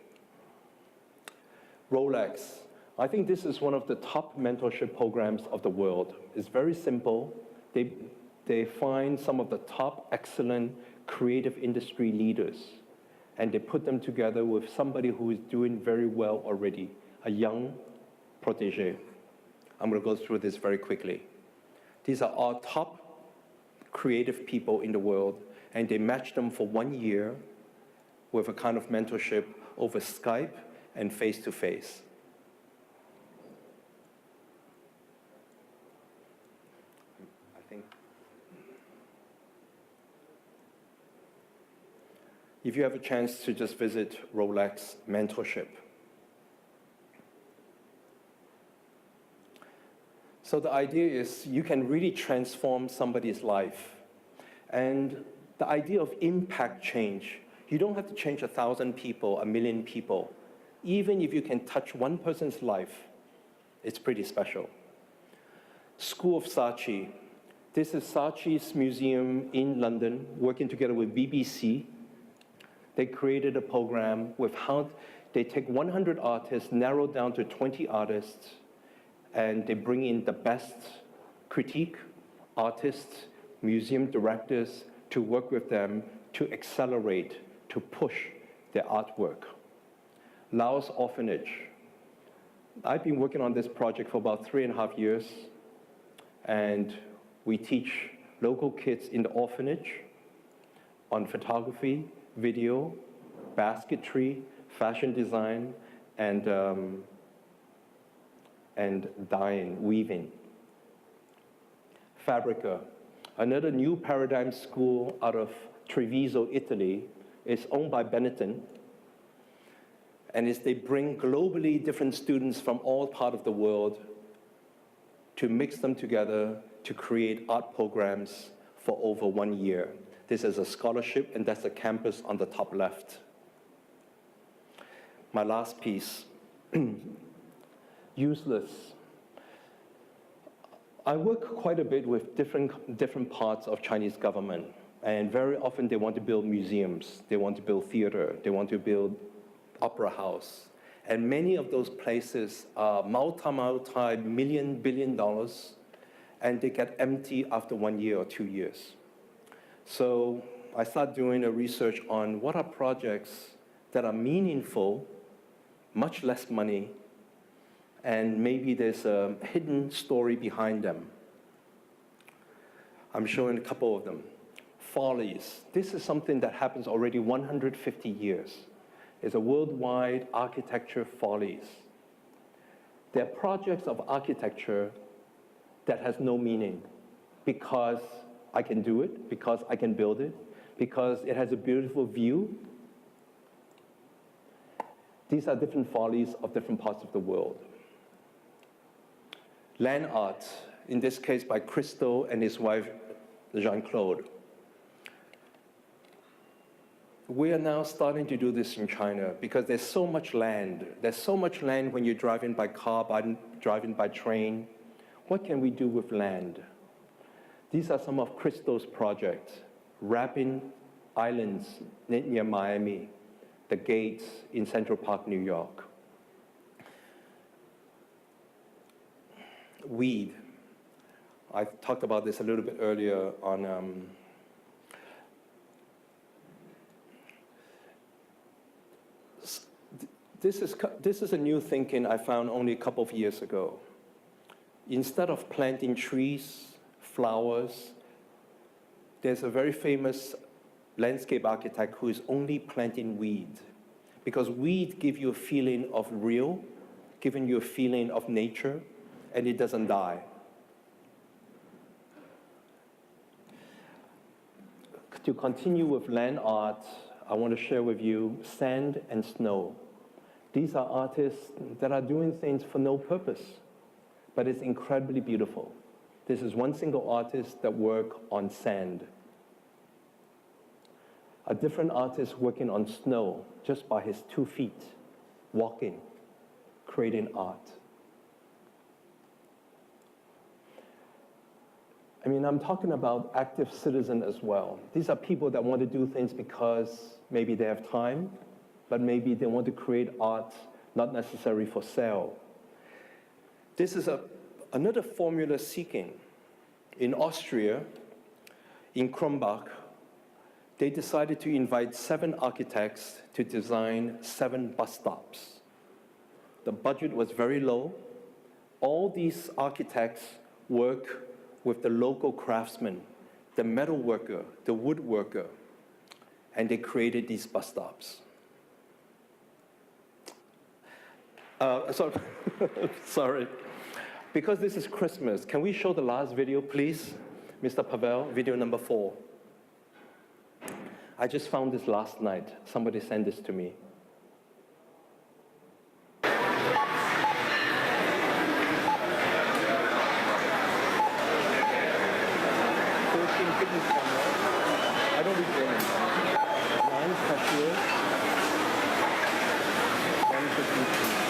Rolex. I think this is one of the top mentorship programs of the world. It's very simple. They find some of the top excellent creative industry leaders, and they put them together with somebody who is doing very well already, a young protege. I'm going to go through this very quickly. These are our top creative people in the world, and they match them for 1 year with a kind of mentorship over Skype and face-to-face. I think if you have a chance to just visit Rolex Mentorship. So the idea is you can really transform somebody's life. And the idea of impact change, you don't have to change 1,000 people, 1,000,000 people. Even if you can touch one person's life, it's pretty special. School of Saatchi. This is Saatchi's museum in London, working together with BBC. They created a program with how they take 100 artists, narrow down to 20 artists, and they bring in the best critique artists, museum directors to work with them to accelerate, to push their artwork. Laos Orphanage. I've been working on this project for about 3.5 years, and we teach local kids in the orphanage on photography, video, basketry, fashion design, and dyeing, weaving. Fabrica, another new paradigm school out of Treviso, Italy, is owned by Benetton. And they bring globally different students from all parts of the world to mix them together to create art programs for over 1 year. This is a scholarship, and that's the campus on the top left. My last piece, useless. I work quite a bit with different parts of Chinese government, and very often they want to build museums, they want to build theater, they want to build opera house. And many of those places are multi-billion dollars, and they get empty after 1 year or 2 years. So I started doing a research on what are projects that are meaningful, much less money, and maybe there's a hidden story behind them. I'm showing a couple of them. Follies. This is something that happens already 150 years. It's a worldwide architecture follies. They're projects of architecture that has no meaning because I can do it, because I can build it, because it has a beautiful view. These are different follies of different parts of the world. Land art, in this case by Christo and his wife, Jean-Claude. We are now starting to do this in China because there's so much land. There's so much land when you're driving by car, driving by train. What can we do with land? These are some of Christo's projects. Rapid Islands near Miami, the Gates in Central Park, New York. Weed. I talked about this a little bit earlier on this is a new thinking I found only a couple of years ago. Instead of planting trees, flowers, there's a very famous landscape architect who is only planting weed. Because weed give you a feeling of real, giving you a feeling of nature, and it doesn't die. To continue with land art, I want to share with you sand and snow. These are artists that are doing things for no purpose, but it's incredibly beautiful. This is one single artist that works on sand. A different artist working on snow just by his 2 feet, walking, creating art. I mean, I'm talking about active citizen as well. These are people that want to do things because maybe they have time, but maybe they want to create art not necessarily for sale. This is another formula seeking. In Austria, in Krumbach, they decided to invite 7 architects to design 7 bus stops. The budget was very low. All these architects work with the local craftsmen, the metal worker, the woodworker, and they created these bus stops. Sorry. Because this is Christmas, can we show the last video, please? Mr. Pavel, video number 4. I just found this last night. Somebody sent this to me. I don't read German. 9 cashiers, 152.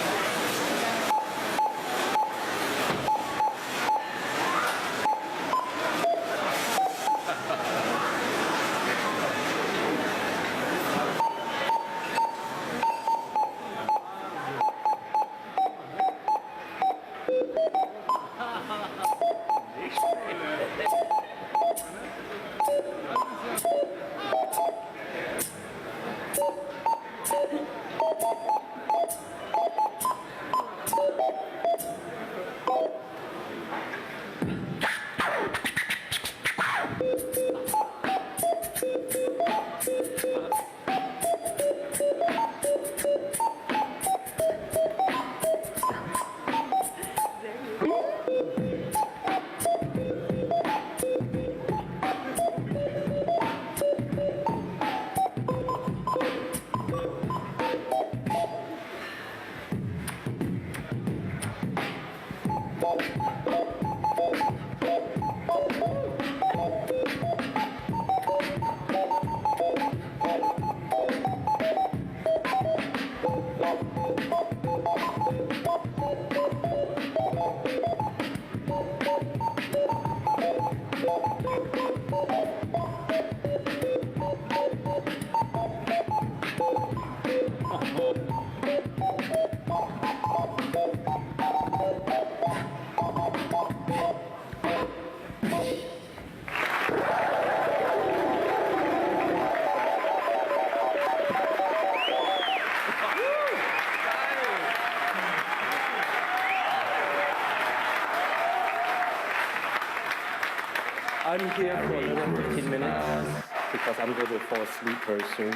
I'm here for another 15 minutes because I'm going to fall asleep very soon.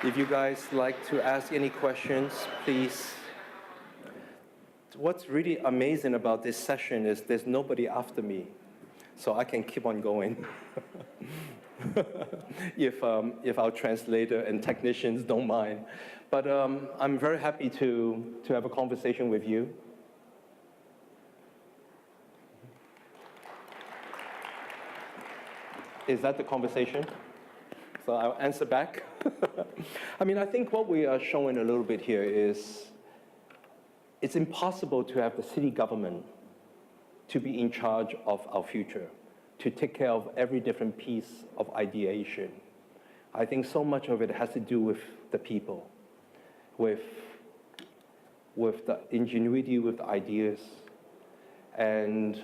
If you guys like to ask any questions, please. What's really amazing about this session is there's nobody after me, so I can keep on going. if our translator and technicians don't mind. But I'm very happy to have a conversation with you. Is that the conversation? So I'll answer back. I mean, I think what we are showing a little bit here is it's impossible to have the city government to be in charge of our future, to take care of every different piece of ideation. I think so much of it has to do with the people, with the ingenuity, with the ideas. And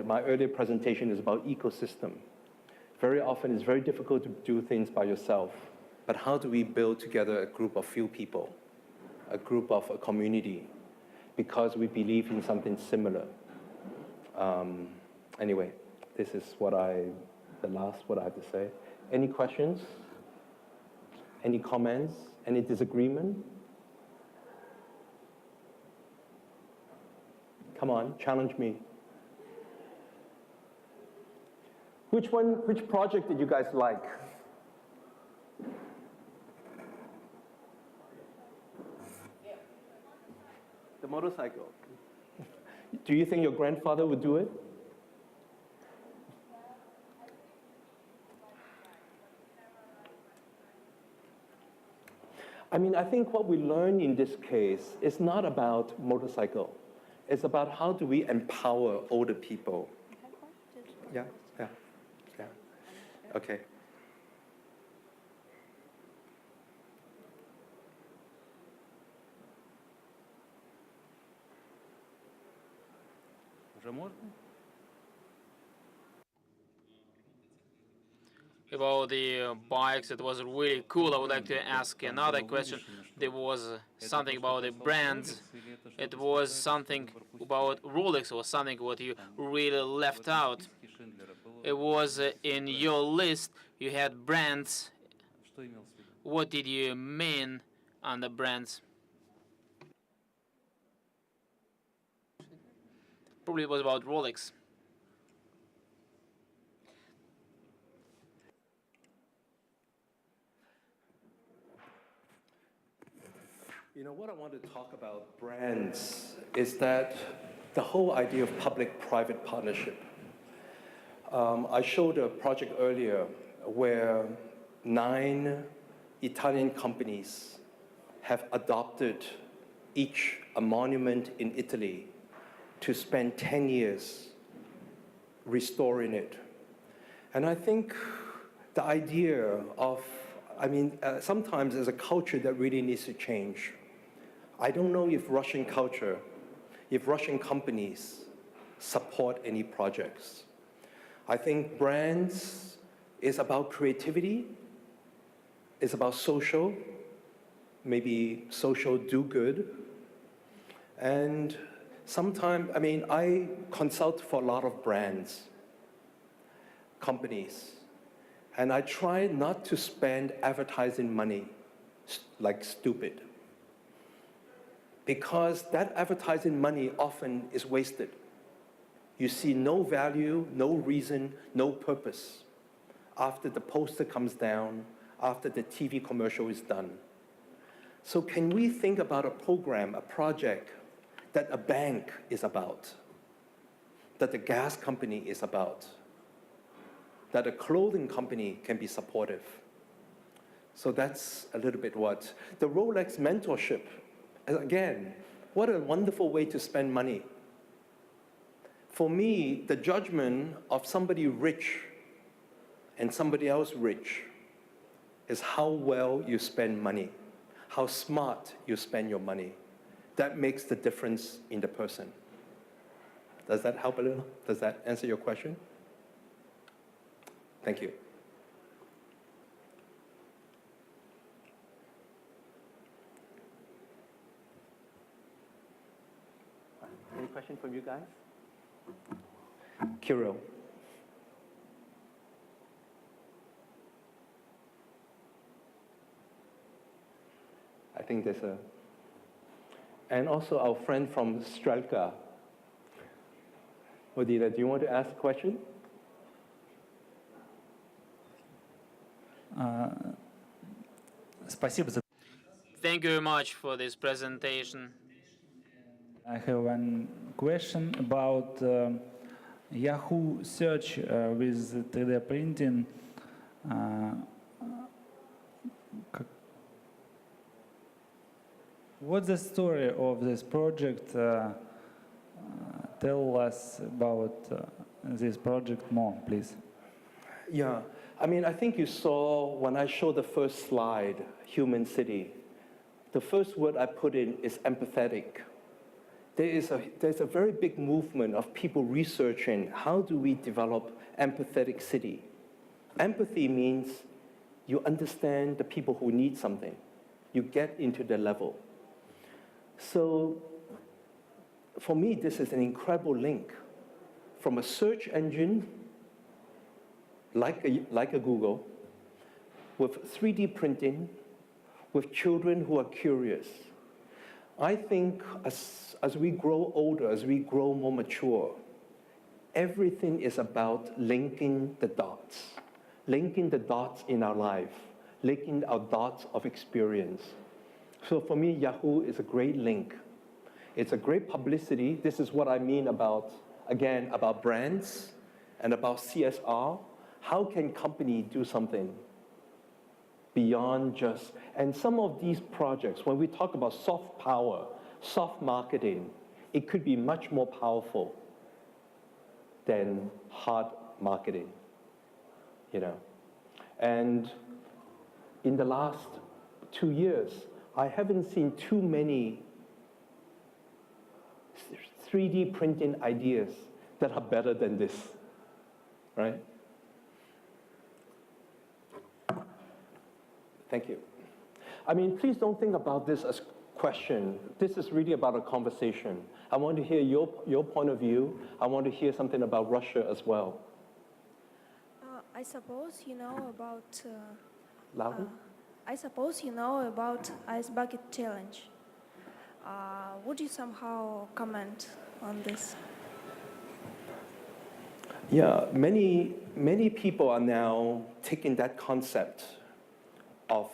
my earlier presentation is about ecosystem. Very often it's very difficult to do things by yourself, but how do we build together a group of few people, a group of a community, because we believe in something similar. Anyway, this is what I have to say. Any questions? Any comments? Any disagreement? Come on, challenge me. Which project did you guys like? The motorcycle. Do you think your grandfather would do it? I mean, I think what we learn in this case is not about motorcycle. It's about how do we empower older people. Yeah. Okay. About the bikes, it was really cool. I would like to ask another question. There was something about the brands. It was something about Rolex or something what you really left out. It was in your list, you had brands. What did you mean on the brands? Probably it was about Rolex. You know, what I want to talk about brands is that the whole idea of public-private partnership. I showed a project earlier where 9 Italian companies have adopted each a monument in Italy to spend 10 years restoring it. And I think the idea of, sometimes there's a culture that really needs to change. I don't know if Russian culture, if Russian companies support any projects. I think brands is about creativity, it's about social, maybe social do-good. And sometimes, I consult for a lot of brands, companies, and I try not to spend advertising money like stupid, because that advertising money often is wasted. You see no value, no reason, no purpose after the poster comes down, after the TV commercial is done. So can we think about a program, a project that a bank is about, that the gas company is about, that a clothing company can be supportive? So that's a little bit what. The Rolex mentorship, again, what a wonderful way to spend money. For me, the judgment of somebody rich and somebody else rich is how well you spend money, how smart you spend your money. That makes the difference in the person. Does that help a little? Does that answer your question? Thank you. Any question from you guys? Kirill. think there's a, and also our friend from Strelka. Odila, do you want to ask a question? Спасибо за. Thank you very much for this presentation. I have one question about Yahoo search with 3D printing. What's the story of this project? Tell us about this project more, please. Yeah, I mean, I think you saw when I showed the first slide, Human City, the first word I put in is empathetic. There's a very big movement of people researching how do we develop empathetic city. Empathy means you understand the people who need something. You get into their level. So for me, this is an incredible link from a search engine like a Google, with 3D printing, with children who are curious. I think as we grow older, as we grow more mature, everything is about linking the dots in our life, linking our dots of experience. So for me, Yahoo is a great link. It's a great publicity. This is what I mean about, again, about brands and about CSR. How can company do something beyond just, and some of these projects, when we talk about soft power, soft marketing, it could be much more powerful than hard marketing, you know. And in the last 2 years, I haven't seen too many 3D printing ideas that are better than this, right? Thank you. I mean, please don't think about this as a question. This is really about a conversation. I want to hear your point of view. I want to hear something about Russia as well. I suppose you know about. Louder? I suppose you know about Ice Bucket Challenge. Would you somehow comment on this? Yeah, many people are now taking that concept of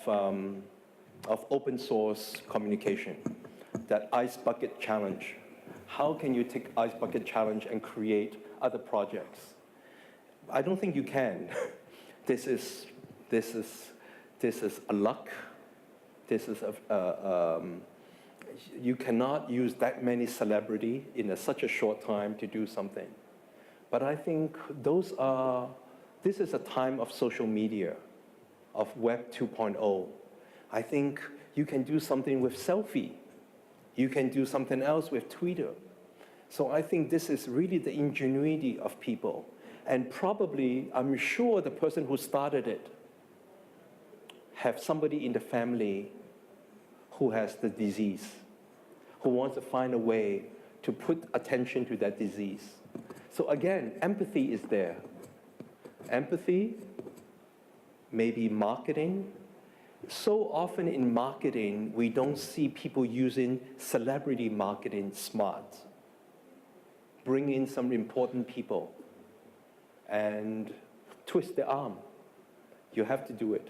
open source communication, that Ice Bucket Challenge. How can you take Ice Bucket Challenge and create other projects? I don't think you can. This is a luck. This is you cannot use that many celebrity in such a short time to do something. But I think this is a time of social media, of Web 2.0. I think you can do something with selfie. You can do something else with Twitter. So I think this is really the ingenuity of people. And probably, I'm sure the person who started it have somebody in the family who has the disease, who wants to find a way to put attention to that disease. So again, empathy is there. Empathy, maybe marketing. So often in marketing, we don't see people using celebrity marketing smart. Bring in some important people and twist their arm. You have to do it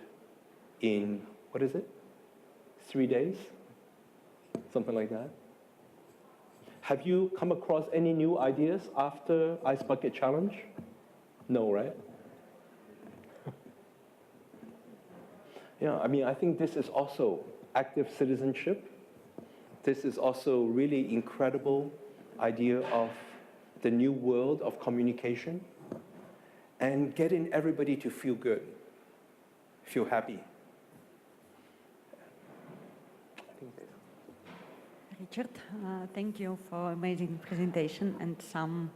in, what is it? 3 days? Something like that. Have you come across any new ideas after Ice Bucket Challenge? No, right? Yeah, I mean, I think this is also active citizenship. This is also really incredible idea of the new world of communication and getting everybody to feel good, feel happy. Richard, thank you for amazing presentation and some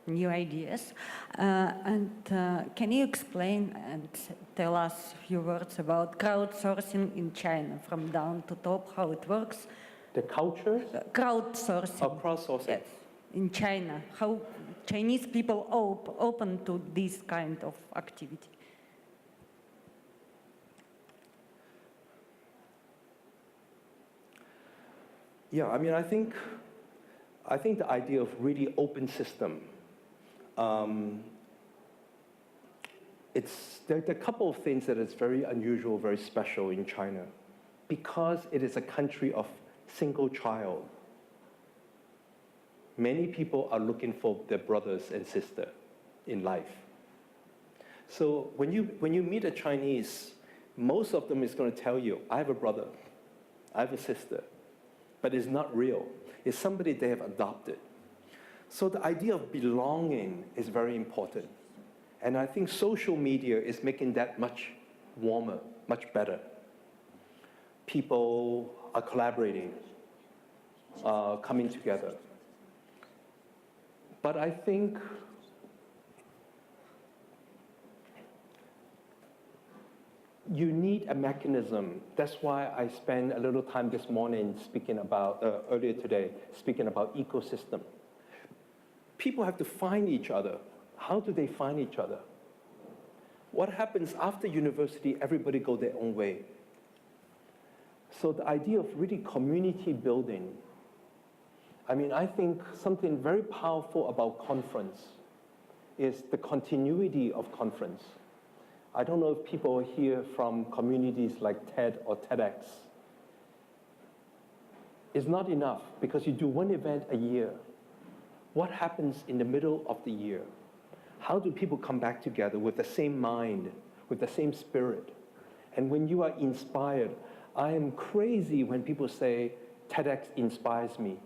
new ideas. Can you explain and tell us a few words about crowdsourcing in China, from down to top, how it works? The culture? Crowdsourcing. Oh, crowdsourcing. Yes. In China, how Chinese people open to this kind of activity? Yeah, I mean, I think the idea of really open system, there are a couple of things that is very unusual, very special in China. Because it is a country of single child, many people are looking for their brothers and sisters in life. So when you meet a Chinese, most of them is going to tell you, I have a brother, I have a sister, but it's not real. It's somebody they have adopted. So the idea of belonging is very important. And I think social media is making that much warmer, much better. People are collaborating, coming together. But I think you need a mechanism. That's why I spent a little time this morning earlier today, speaking about ecosystem. People have to find each other. How do they find each other? What happens after university, everybody go their own way. So the idea of really community building, I mean, I think something very powerful about conference is the continuity of conference. I don't know if people hear from communities like TED or TEDx. It's not enough because you do one event a year. What happens in the middle of the year? How do people come back together with the same mind, with the same spirit? And when you are inspired, I am crazy when people say, TEDx inspires me.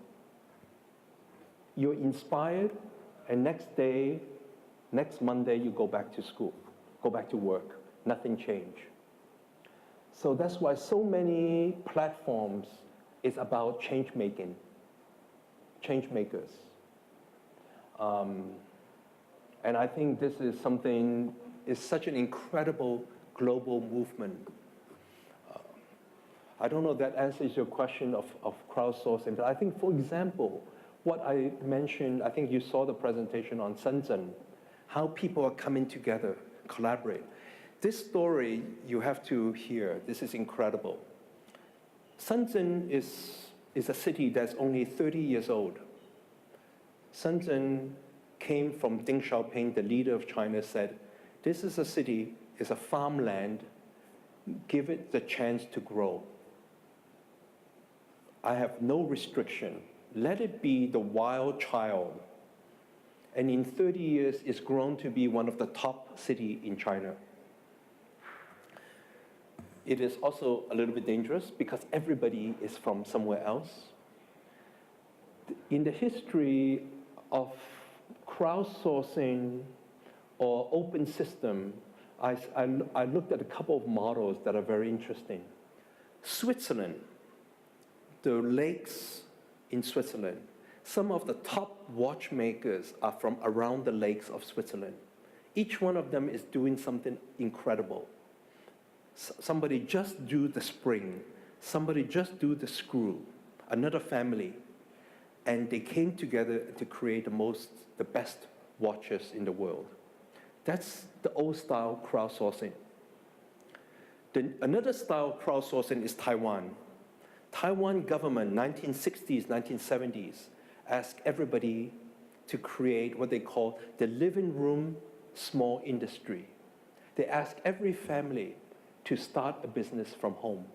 You're inspired, and next Monday, you go back to school, go back to work. Nothing changed. So that's why so many platforms is about change making, change makers. And I think this is such an incredible global movement. I don't know if that answers your question of crowdsourcing, but I think, for example, what I mentioned, I think you saw the presentation on Shenzhen, how people are coming together, collaborate. This story you have to hear. This is incredible. Shenzhen is a city that's only 30 years old. Shenzhen came from Deng Xiaoping, the leader of China, said, this is a city, it's a farmland, give it the chance to grow. I have no restriction. Let it be the wild child. And in 30 years, it's grown to be one of the top cities in China. It is also a little bit dangerous because everybody is from somewhere else. In the history of crowdsourcing or open system, I looked at a couple of models that are very interesting. Switzerland, the lakes in Switzerland, some of the top watchmakers are from around the lakes of Switzerland. Each one of them is doing something incredible. Somebody just do the spring, somebody just do the screw, another family, and they came together to create the best watches in the world. That's the old style crowdsourcing. Another style of crowdsourcing is Taiwan. Taiwan government, 1960s, 1970s, asked everybody to create what they call the living room small industry. They asked every family to start a business from home.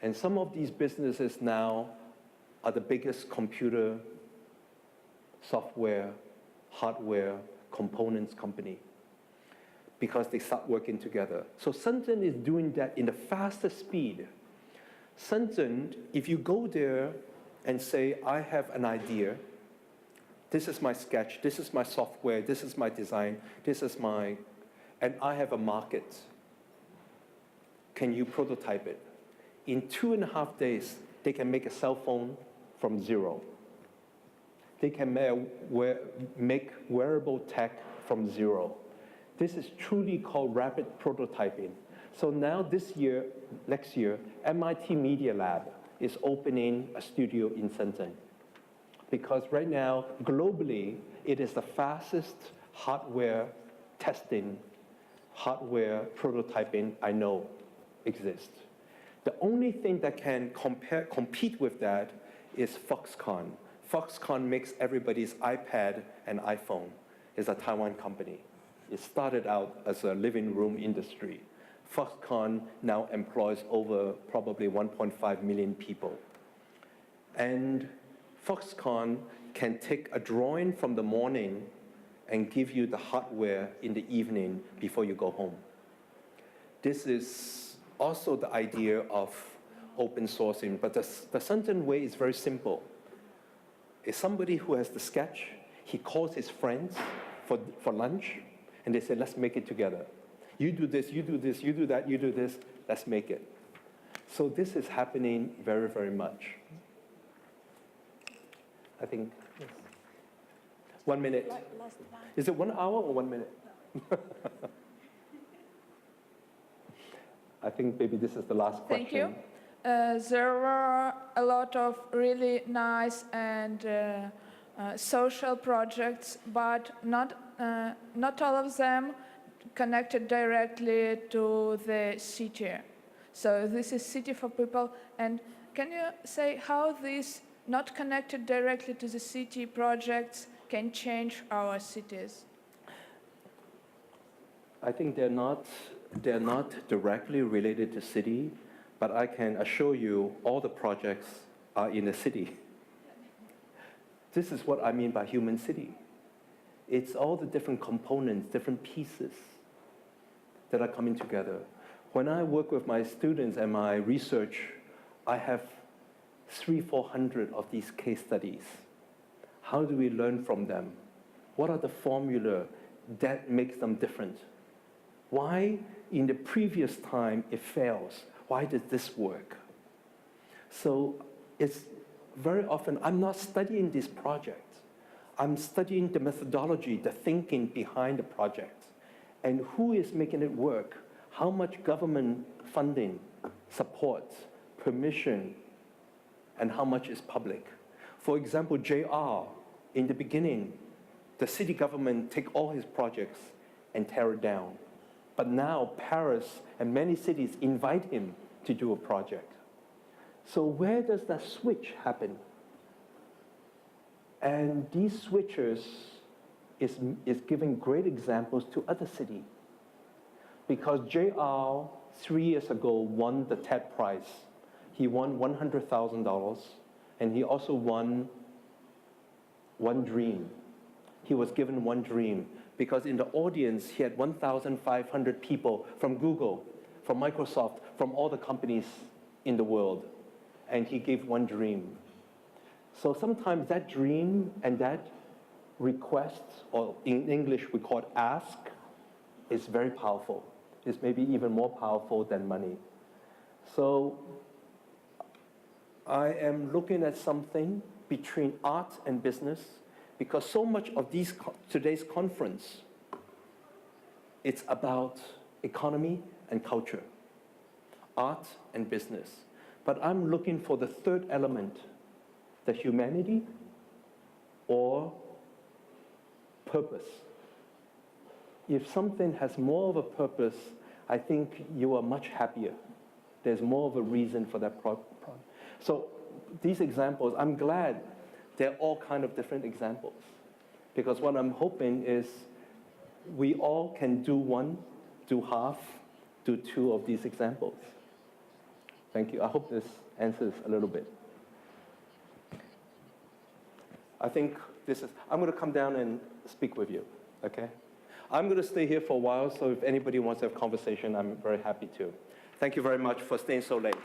And some of these businesses now are the biggest computer, software, hardware, components company because they start working together. So Shenzhen is doing that in the fastest speed. Shenzhen, if you go there and say, I have an idea, this is my sketch, this is my software, this is my design, and I have a market. Can you prototype it? In 2.5 days, they can make a cell phone from zero. They can make wearable tech from zero. This is truly called rapid prototyping. So now next year, MIT Media Lab is opening a studio in Shenzhen. Because right now, globally, it is the fastest hardware testing, hardware prototyping I know exists. The only thing that can compete with that is Foxconn. Foxconn makes everybody's iPad and iPhone. It's a Taiwan company. It started out as a living room industry. Foxconn now employs over probably 1.5 million people. And Foxconn can take a drawing from the morning and give you the hardware in the evening before you go home. This is also the idea of open sourcing, but the Shenzhen way is very simple. It's somebody who has the sketch, he calls his friends for lunch, and they say, let's make it together. You do this, you do this, you do that, you do this, let's make it. So this is happening very, very much. I think, yes. 1 minute. Is it 1 hour or 1 minute? I think maybe this is the last question. Thank you. There were a lot of really nice and social projects, but not all of them connected directly to the city. So this is City for People. And can you say how these not connected directly to the city projects can change our cities? I think they're not directly related to city, but I can assure you all the projects are in the city. This is what I mean by human city. It's all the different components, different pieces that are coming together. When I work with my students and my research, I have 300-400 of these case studies. How do we learn from them? What are the formula that makes them different? Why in the previous time it fails? Why did this work? So it's very often, I'm not studying this project. I'm studying the methodology, the thinking behind the project, and who is making it work, how much government funding, support, permission, and how much is public. For example, JR, in the beginning, the city government take all his projects and tear it down. But now Paris and many cities invite him to do a project. So where does that switch happen? And these switches is giving great examples to other cities. Because JR 3 years ago won the TED Prize. He won $100,000, and he also won one dream. He was given one dream, because in the audience, he had 1,500 people from Google, from Microsoft, from all the companies in the world, and he gave one dream. So sometimes that dream and that request, or in English we call it ask, is very powerful. It's maybe even more powerful than money. So I am looking at something between art and business, because so much of today's conference, it's about economy and culture, art and business. But I'm looking for the third element, the humanity or purpose. If something has more of a purpose, I think you are much happier. There's more of a reason for that problem. So these examples, I'm glad they're all kind of different examples, because what I'm hoping is we all can do one, do half, do two of these examples. Thank you. I hope this answers a little bit. I think I'm going to come down and speak with you, okay? I'm going to stay here for a while, so if anybody wants to have a conversation, I'm very happy to. Thank you very much for staying so late.